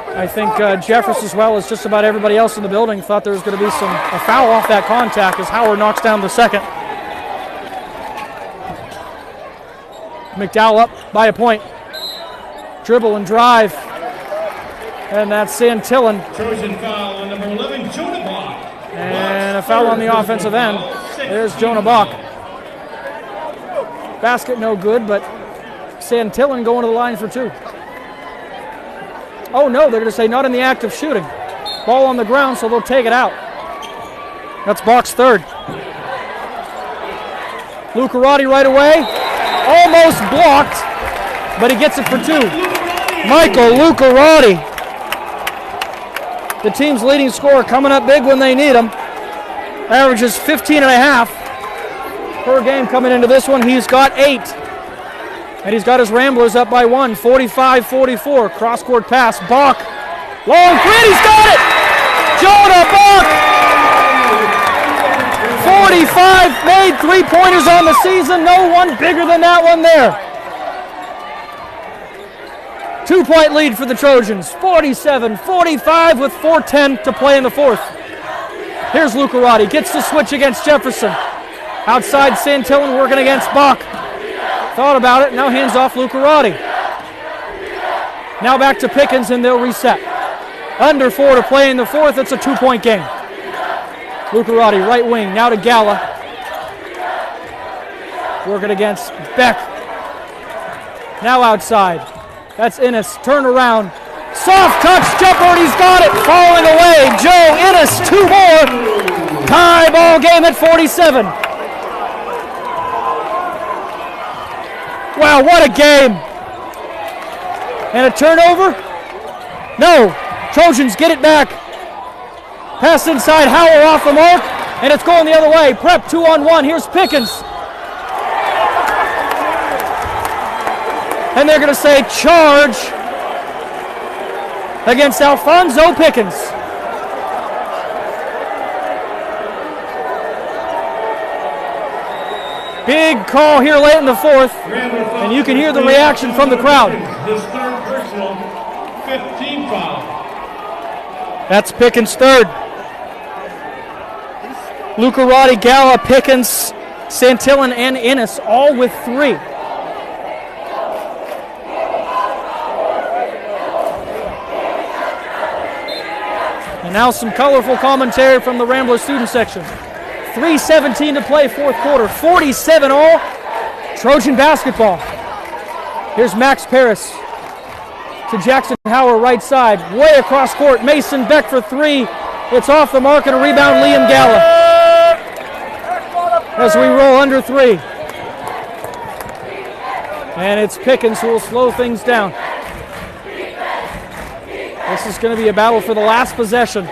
I think Jeffress, as well as just about everybody else in the building, thought there was going to be a foul off that contact as Howard knocks down the second. McDowell up by a point. Dribble and drive. And that's Santillan. Trojan foul on number 11, Jonah Bach. And a foul on the offensive end. There's Jonah Bach. Basket no good, but Santillan going to the line for two. Oh no, they're going to say not in the act of shooting. Ball on the ground, so they'll take it out. That's Bach's third. Lucarati right away. Almost blocked, but he gets it for two. Michael Lucarati. The team's leading scorer coming up big when they need him. Averages 15.5 per game coming into this one. He's got 8. And he's got his Ramblers up by 1, 45-44. Cross-court pass, Bach. Long three, he's got it! Jonah Bach! 45 made three-pointers on the season. No one bigger than that one there. 2-point lead for the Trojans. 47-45 with 4:10 to play in the fourth. Here's Lucarati. Gets the switch against Jefferson. Outside Santillan working against Bach. Thought about it, now hands off Lucarati. Now back to Pickens and they'll reset. Under 4 to play in the fourth, it's a 2-point game. Lucarati, right wing, now to Gala. Working against Beck. Now outside. That's Innes, turn around. Soft touch, jumper, and he's got it. Falling away, Joe Innes, 2 more. Tie ball game at 47. Wow, what a game. And a turnover? No. Trojans get it back. Pass inside, Howell off the mark, and it's going the other way. Prep 2-on-1. Here's Pickens. And they're going to say charge against Alfonso Pickens. Big call here late in the fourth, and you can hear the reaction from the crowd. His third personal, 15 foul. That's Pickens' third. Lucarati, Gala, Pickens, Santillan, and Innes all with 3. And now some colorful commentary from the Rambler student section. 3:17 to play, fourth quarter, 47 all. Trojan basketball. Here's Max Paris to Jackson Howard, right side, way across court. Mason Beck for 3. It's off the mark and a rebound, Liam Gala. As we roll under 3. And it's Pickens who will slow things down. This is going to be a battle for the last possession.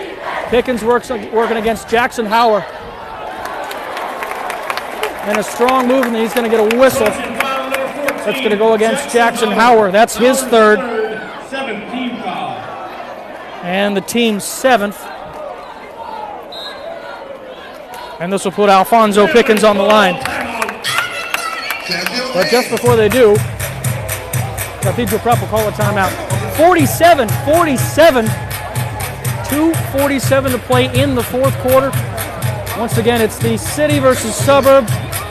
Pickens working against Jackson Howard. And a strong move, and he's going to get a whistle. That's going to go against Jackson Howard. That's his third. And the team's 7th. And this will put Alfonso Pickens on the line. But just before they do, Cathedral Prep will call a timeout. 47-47. 2:47 to play in the fourth quarter. Once again, it's the city versus suburb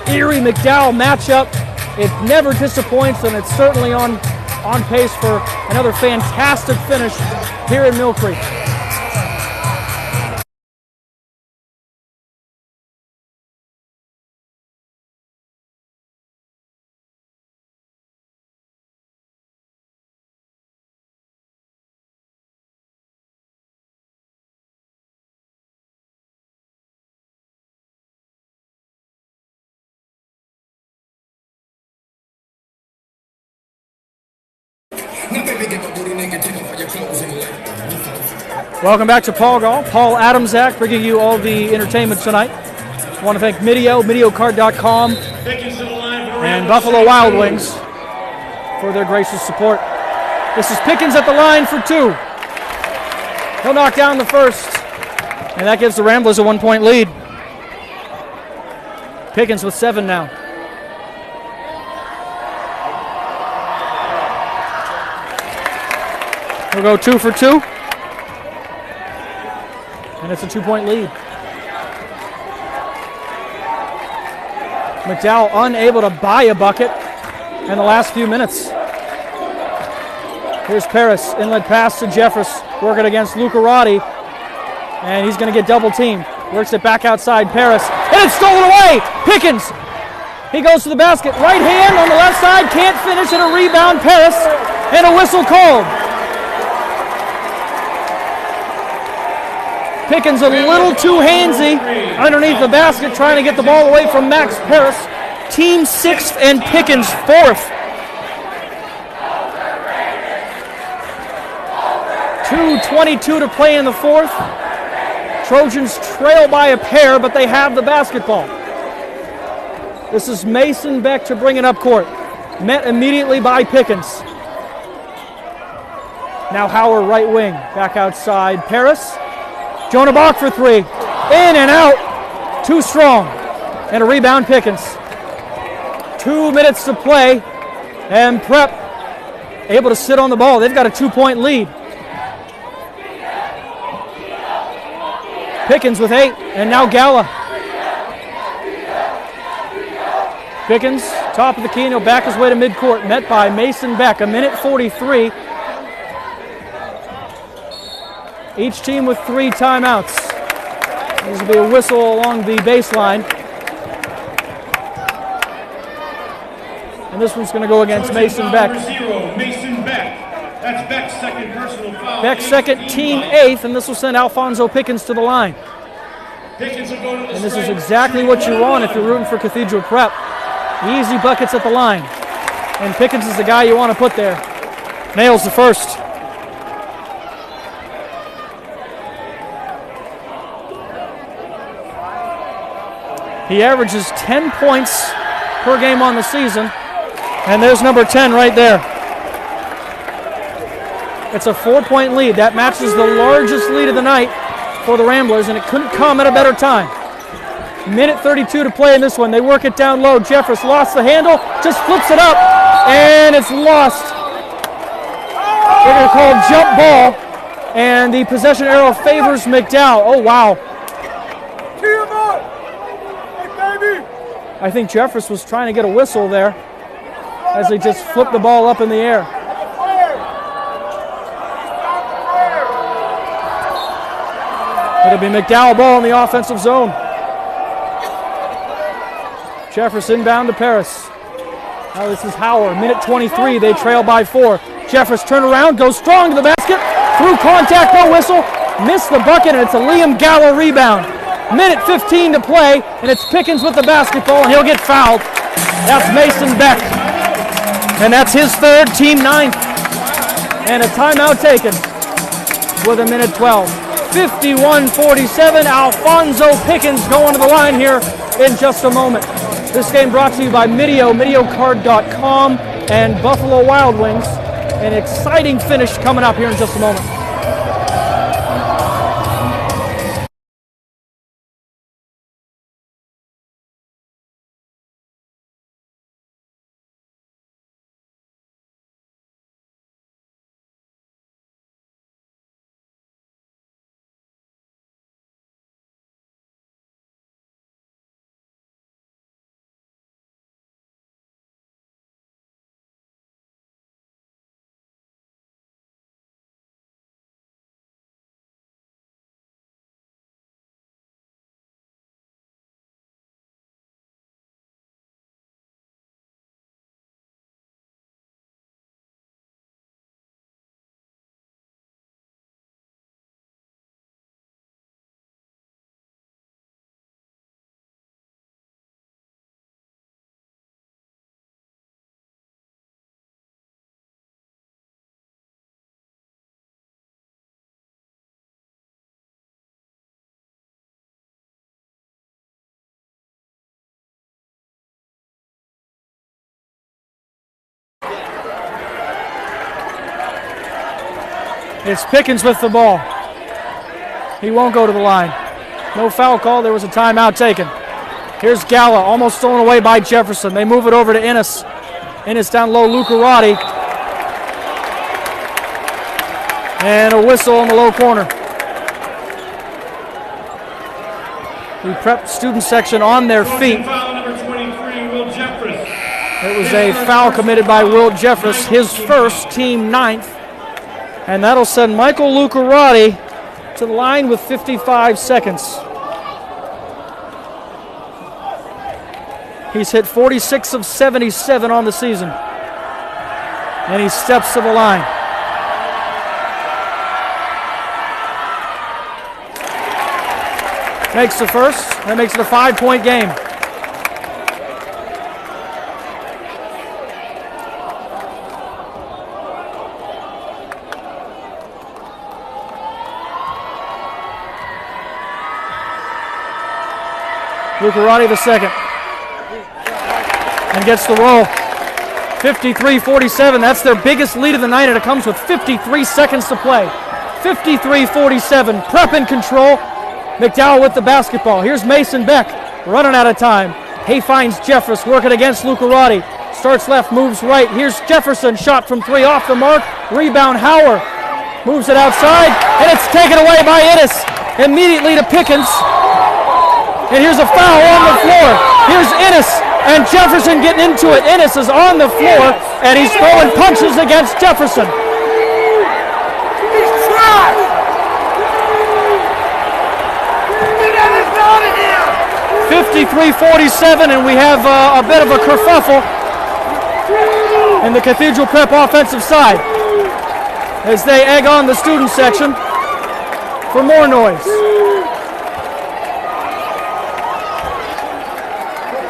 Erie McDowell matchup. It never disappoints, and it's certainly on pace for another fantastic finish here in Mill Creek. Welcome back to Paul Gall. Paul Adamczak bringing you all the entertainment tonight. I want to thank MediocardCom, and Buffalo Wild Wings for their gracious support. This is Pickens at the line for two. He'll knock down the first, and that gives the Ramblers a 1-point lead. Pickens with 7 now. We'll go 2 for 2. And it's a 2-point lead. McDowell unable to buy a bucket in the last few minutes. Here's Paris, inlet pass to Jeffress, working against Lucarati, and he's going to get double teamed. Works it back outside, Paris, and it's stolen away! Pickens! He goes to the basket, right hand on the left side, can't finish, and a rebound, Paris, and a whistle called. Pickens a little too handsy underneath the basket, trying to get the ball away from Max Paris. Team 6th and Pickens 4th. 2:22 to play in the fourth. Trojans trail by a pair, but they have the basketball. This is Mason Beck to bring it up court. Met immediately by Pickens. Now Howard right wing, back outside Paris. Jonah Bach for 3. In and out. Too strong. And a rebound, Pickens. 2 minutes to play. And Prep able to sit on the ball. They've got a 2-point lead. Pickens with 8. And now Gala. Pickens, top of the key, and he'll back his way to midcourt. Met by Mason Beck. 1:43. Each team with 3 timeouts. This will be a whistle along the baseline. And this one's going to go against Mason Beck. Mason Beck. That's Beck's second personal foul. Beck's second, team 8th, and this will send Alfonso Pickens to the line. Pickens will go to the And this is exactly what you want if you're rooting for Cathedral Prep. Easy buckets at the line. And Pickens is the guy you want to put there. Nails the first. He averages 10 points per game on the season. And there's number 10 right there. It's a 4-point lead. That matches the largest lead of the night for the Ramblers, and it couldn't come at a better time. 1:32 to play in this one. They work it down low. Jeffress lost the handle, just flips it up, and it's lost. They're going to call jump ball, and the possession arrow favors McDowell. Oh, wow. I think Jeffress was trying to get a whistle there as they just flipped the ball up in the air. It'll be McDowell ball in the offensive zone. Jeffress inbound to Paris. Now this is Howard. 1:23. They trail by 4. Jeffress turn around, goes strong to the basket. Through contact, no whistle. Missed the bucket, and it's a Liam Gallo rebound. 1:15 to play, and it's Pickens with the basketball, and he'll get fouled. That's Mason Beck. And that's his third, team 9th. And a timeout taken with 1:12. 51-47. Alfonso Pickens going to the line here in just a moment. This game brought to you by MediocardCom, and Buffalo Wild Wings. An exciting finish coming up here in just a moment. It's Pickens with the ball. He won't go to the line. No foul call. There was a timeout taken. Here's Gala, almost thrown away by Jefferson. They move it over to Ennis. Ennis down low, Lucarati. And a whistle in the low corner. The prep student section on their feet. Foul number 23, Will Jeffress. It was a foul committed by Will Jeffress, his first, team 9th. And that'll send Michael Lucarati to the line with 55 seconds. He's hit 46 of 77 on the season. And he steps to the line. Makes the first. That makes it a 5-point game. Lucarati the second. And gets the roll. 53-47. That's their biggest lead of the night, and it comes with 53 seconds to play. 53-47. Prep in control. McDowell with the basketball. Here's Mason Beck running out of time. He finds Jeffress working against Lucarati. Starts left, moves right. Here's Jefferson, shot from 3 off the mark. Rebound, Hauer. Moves it outside, and it's taken away by Ennis. Immediately to Pickens. And here's a foul on the floor. Here's Ennis and Jefferson getting into it. Ennis is on the floor, and he's throwing punches against Jefferson. 53-47, and we have a bit of a kerfuffle in the Cathedral Prep offensive side as they egg on the student section for more noise.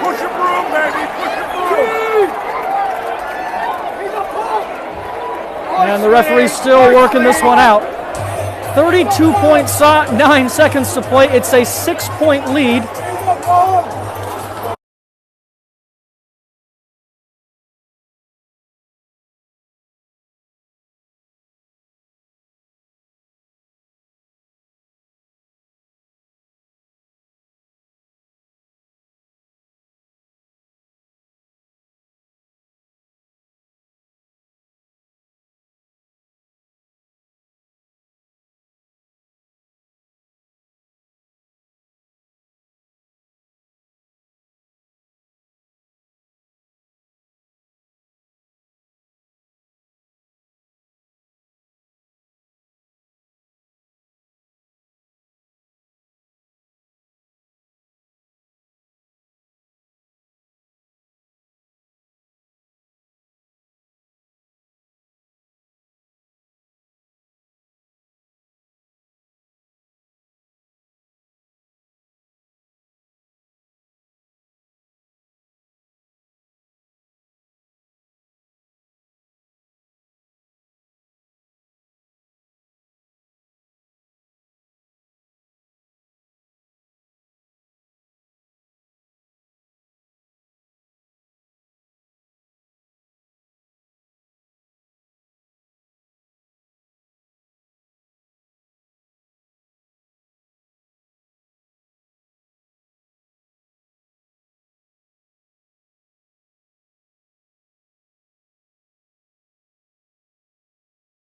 Push your broom, baby. Push your broom. And the referee's still working this one out. 32.9 seconds to play. It's a 6-point lead.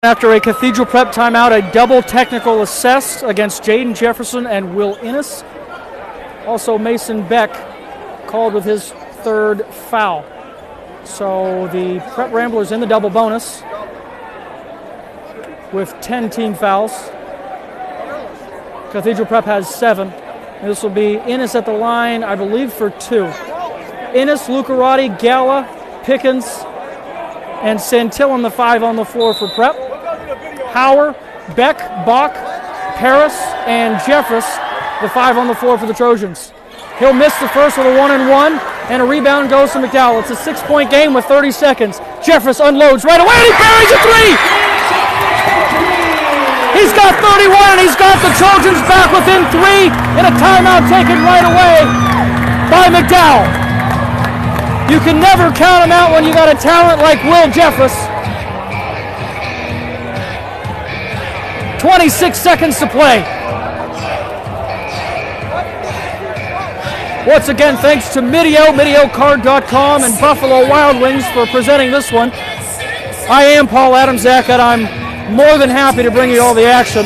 After a Cathedral Prep timeout, a double technical assessed against Jaden Jefferson and Will Ennis. Also, Mason Beck called with his 3rd foul. So the Prep Ramblers in the double bonus with 10 team fouls. Cathedral Prep has 7. And this will be Ennis at the line, I believe, for 2. Ennis, Lucarati, Gala, Pickens, and Santillan, the 5 on the floor for Prep. Hauer, Beck, Bach, Paris, and Jeffress, the 5 on the floor for the Trojans. He'll miss the first with a 1-and-1, and a rebound goes to McDowell. It's a 6-point game with 30 seconds. Jeffress unloads right away, and he buries a 3! He's got 31, and he's got the Trojans back within 3, and a timeout taken right away by McDowell. You can never count him out when you got a talent like Will Jeffress. 26 seconds to play. Once again, thanks to MidioCard.com and Buffalo Wild Wings for presenting this one. I am Paul Adamczak, and I'm more than happy to bring you all the action.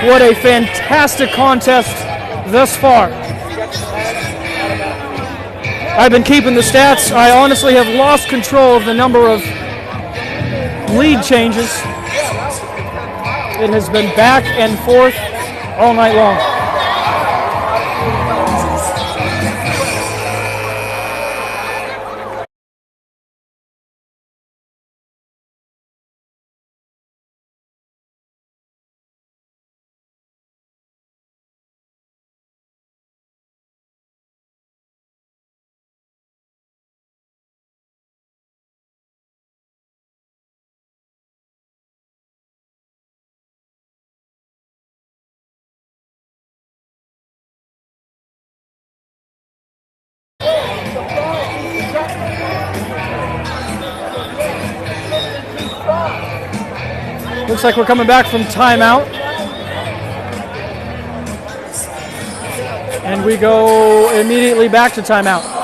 What a fantastic contest thus far. I've been keeping the stats. I honestly have lost control of the number of lead changes. It has been back and forth all night long. Looks like we're coming back from timeout. And we go immediately back to timeout.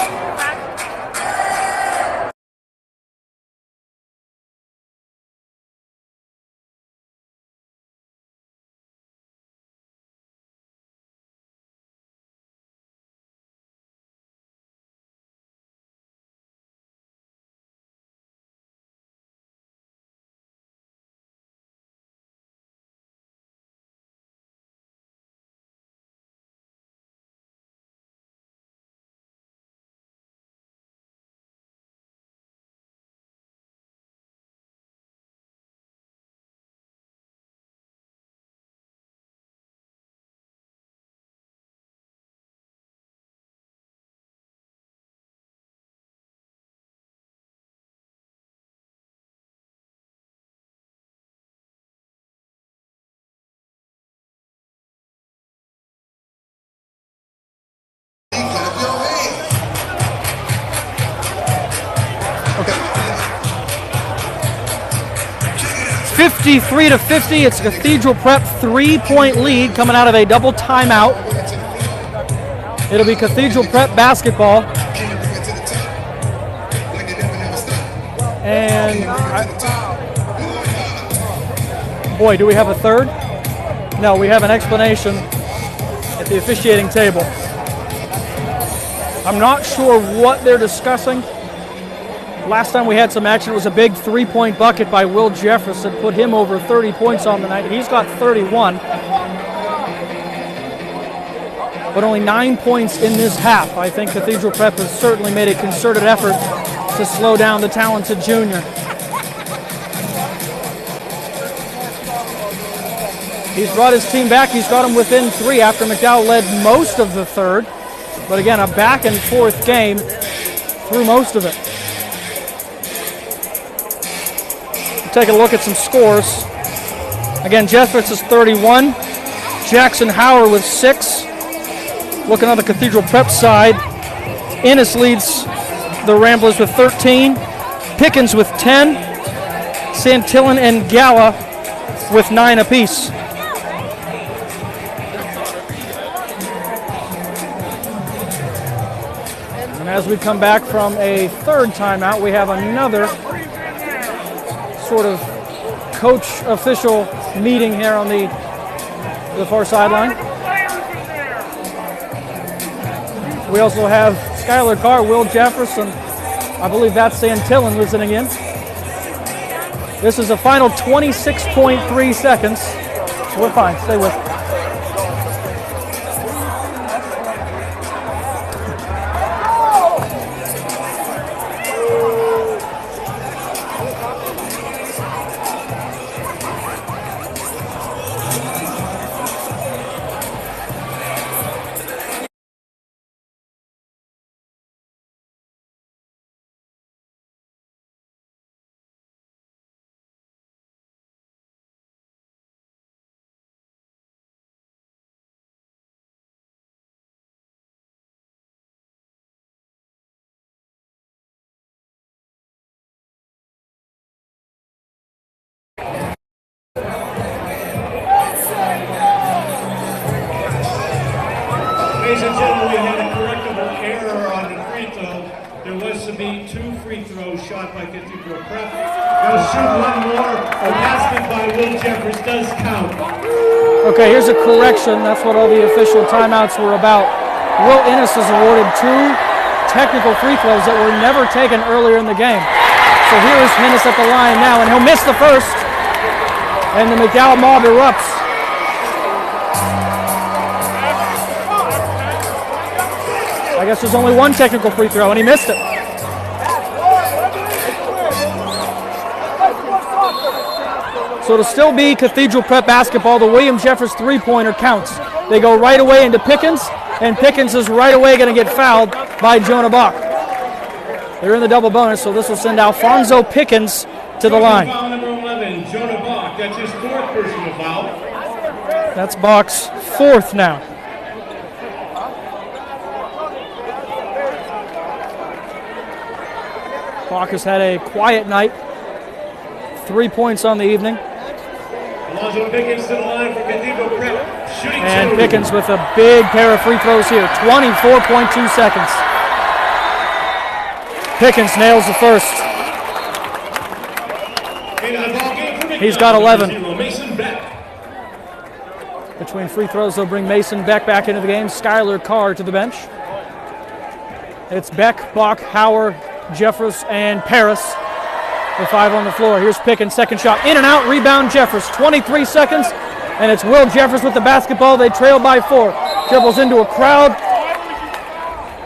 Okay. 53-50, it's Cathedral Prep 3-point lead coming out of a double timeout. It'll be Cathedral Prep basketball. And boy, do we have a third? No, we have an explanation at the officiating table. I'm not sure what they're discussing. Last time we had some action, it was a big 3-point bucket by Will Jeffress that put him over 30 points on the night. He's got 31. But only 9 points in this half. I think Cathedral Prep has certainly made a concerted effort to slow down the talented junior. He's brought his team back. He's got them within 3 after McDowell led most of the third. But again, a back and forth game through most of it. Take a look at some scores. Again, Jeffress is 31. Jackson Howard with 6. Looking on the Cathedral Prep side, Ennis leads the Ramblers with 13. Pickens with 10. Santillan and Gala with 9 apiece. And as we come back from a third timeout, we have another sort of coach official meeting here on the far sideline. We also have Skylar Carr, Will Jeffress, and I believe that's Santillan listening in. This is a final 26.3 seconds. We're fine. Stay with me. to be 2 free throws shot by Cathedral Prep. They'll shoot one more. The basket by Will Jeffress does count. Okay, here's a correction. That's what all the official timeouts were about. Will Innes is awarded 2 technical free throws that were never taken earlier in the game. So here is Innes at the line now, and he'll miss the first. And the McDowell mob erupts. I guess there's only 1 technical free throw, and he missed it. So it'll still be Cathedral Prep basketball. The William Jeffress three-pointer counts. They go right away into Pickens, and Pickens is right away going to get fouled by Jonah Bach. They're in the double bonus, so this will send Alfonso Pickens to the line. Foul number 11, Jonah Bach. That's his 4th personal foul. That's Bach's 4th now. Bach has had a quiet night. 3 points on the evening. Alonzo Pickens to the line for Cathedral Prep. Shooting And 2. Pickens with a big pair of free throws here. 24.2 seconds. Pickens nails the first. He's got 11. Mason Beck. Between free throws, they'll bring Mason Beck back into the game. Skylar Carr to the bench. It's Beck, Bach, Howard, Jeffress, and Paris. The 5 on the floor. Here's Pickens, second shot. In and out, rebound Jeffress. 23 seconds, and it's Will Jeffress with the basketball. They trail by 4. Dribbles into a crowd,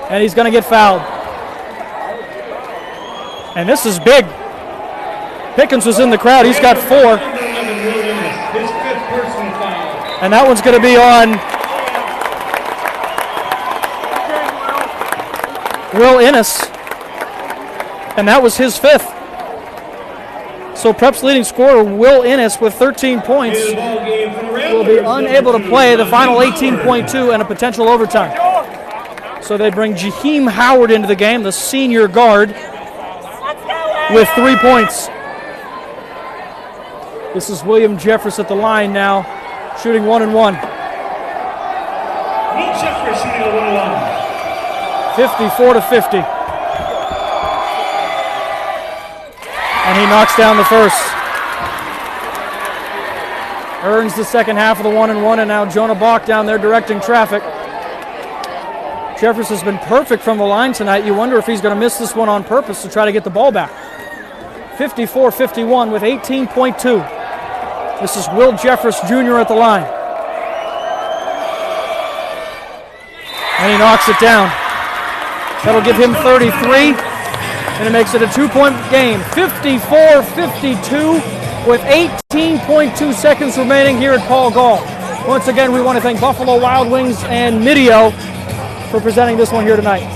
and he's going to get fouled. And this is big. Pickens was in the crowd. He's got 4. His 5th personal foul. And that one's going to be on Will Innes. And that was his 5th. So Prep's leading scorer, Will Innes, with 13 points, will be unable to play the final 18.2 and a potential overtime. So they bring Jaheim Howard into the game, the senior guard, with 3 points. This is William Jeffress at the line now, shooting 1 and 1. Will Jeffress shooting a 1-1. 54-50. And he knocks down the first. Earns the second half of the 1 and 1, and now Jonah Bach down there directing traffic. Jeffress has been perfect from the line tonight. You wonder if he's going to miss this one on purpose to try to get the ball back. 54-51 with 18.2. This is Will Jeffress Jr. at the line. And he knocks it down. That'll give him 33, and it makes it a 2-point game. 54-52 with 18.2 seconds remaining here at Paul Gall. Once again, we want to thank Buffalo Wild Wings and Mideo for presenting this one here tonight.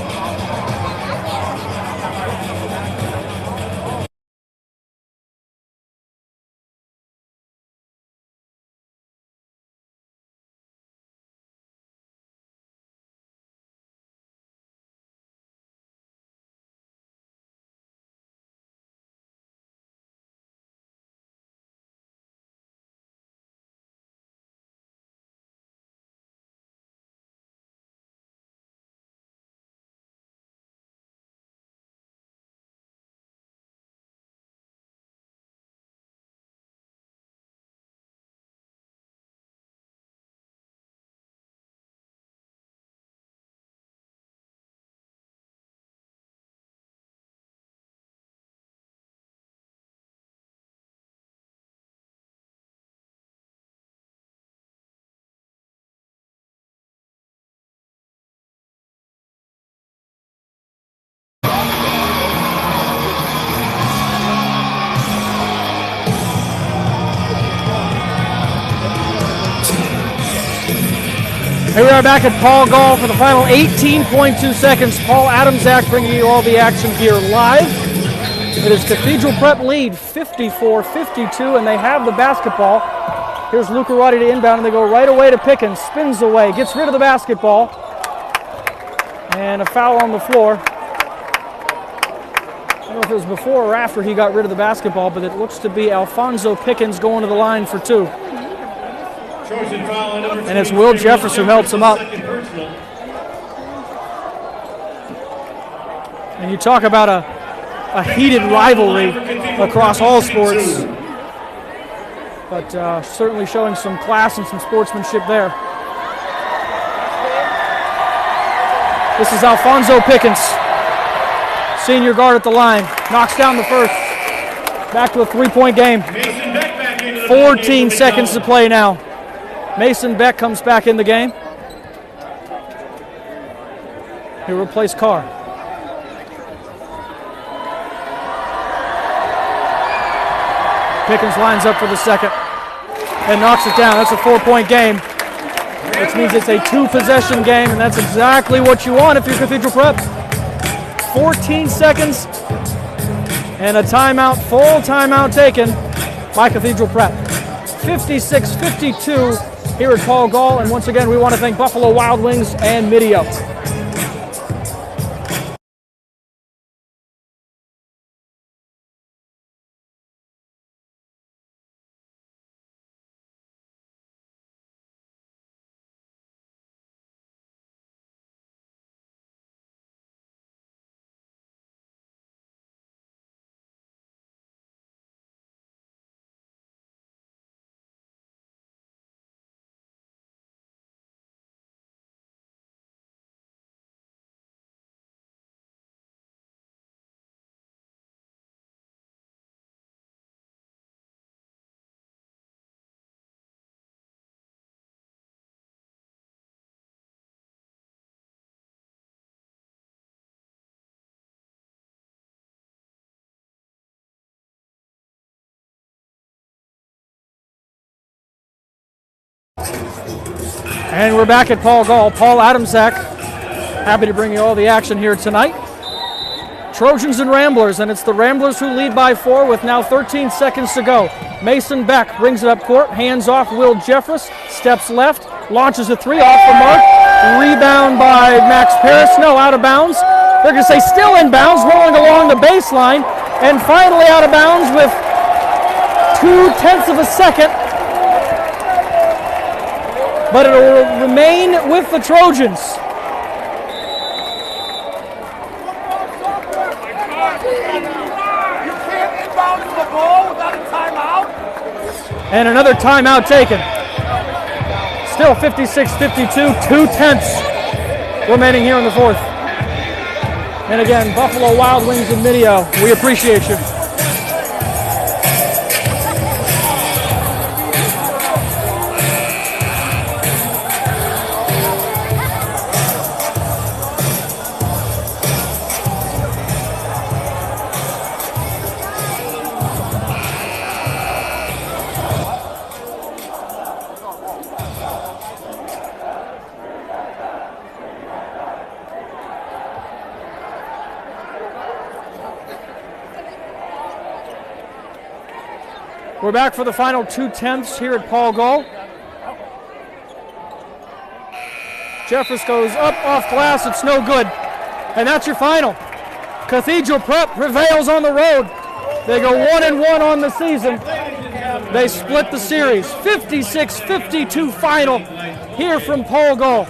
Here we are back at Paul Gall for the final 18.2 seconds. Paul Adamczak bringing you all the action here live. It is Cathedral Prep lead 54-52, and they have the basketball. Here's Luca Roddy to inbound, and they go right away to Pickens. Spins away, gets rid of the basketball. And a foul on the floor. I don't know if it was before or after he got rid of the basketball, but it looks to be Alfonso Pickens going to the line for 2. Trojan foul number 2. And it's Will Jeffress who helps him up. And you talk about a heated rivalry across all sports. But certainly showing some class and some sportsmanship there. This is Alfonso Pickens, senior guard at the line. Knocks down the first. Back to a 3-point game. 14 seconds to play now. Mason Beck comes back in the game. He'll replace Carr. Pickens lines up for the second and knocks it down. That's a 4-point game, which means it's a 2-possession game, and that's exactly what you want if you're Cathedral Prep. 14 seconds and a timeout, full timeout taken by Cathedral Prep. 56-52 here at Paul Gall, and once again we want to thank Buffalo Wild Wings and Mideo. And we're back at Paul Gall. Paul Adamsack, happy to bring you all the action here tonight. Trojans and Ramblers, and it's the Ramblers who lead by 4 with now 13 seconds to go. Mason Beck brings it up court, hands off Will Jeffress, steps left, launches a 3 off the mark. Rebound by Max Paris, no, out of bounds. They're going to say still in bounds, rolling along the baseline, and finally out of bounds with 0.2 of a second. But it'll remain with the Trojans. And another timeout taken. Still 56-52, 0.2 remaining here in the fourth. And again, Buffalo Wild Wings and Mideo, we appreciate you. We're back for the final 0.2 here at Paul Gall. Jeffress goes up off glass, it's no good. And that's your final. Cathedral Prep prevails on the road. They go 1-1 on the season. They split the series. 56-52 final here from Paul Gall.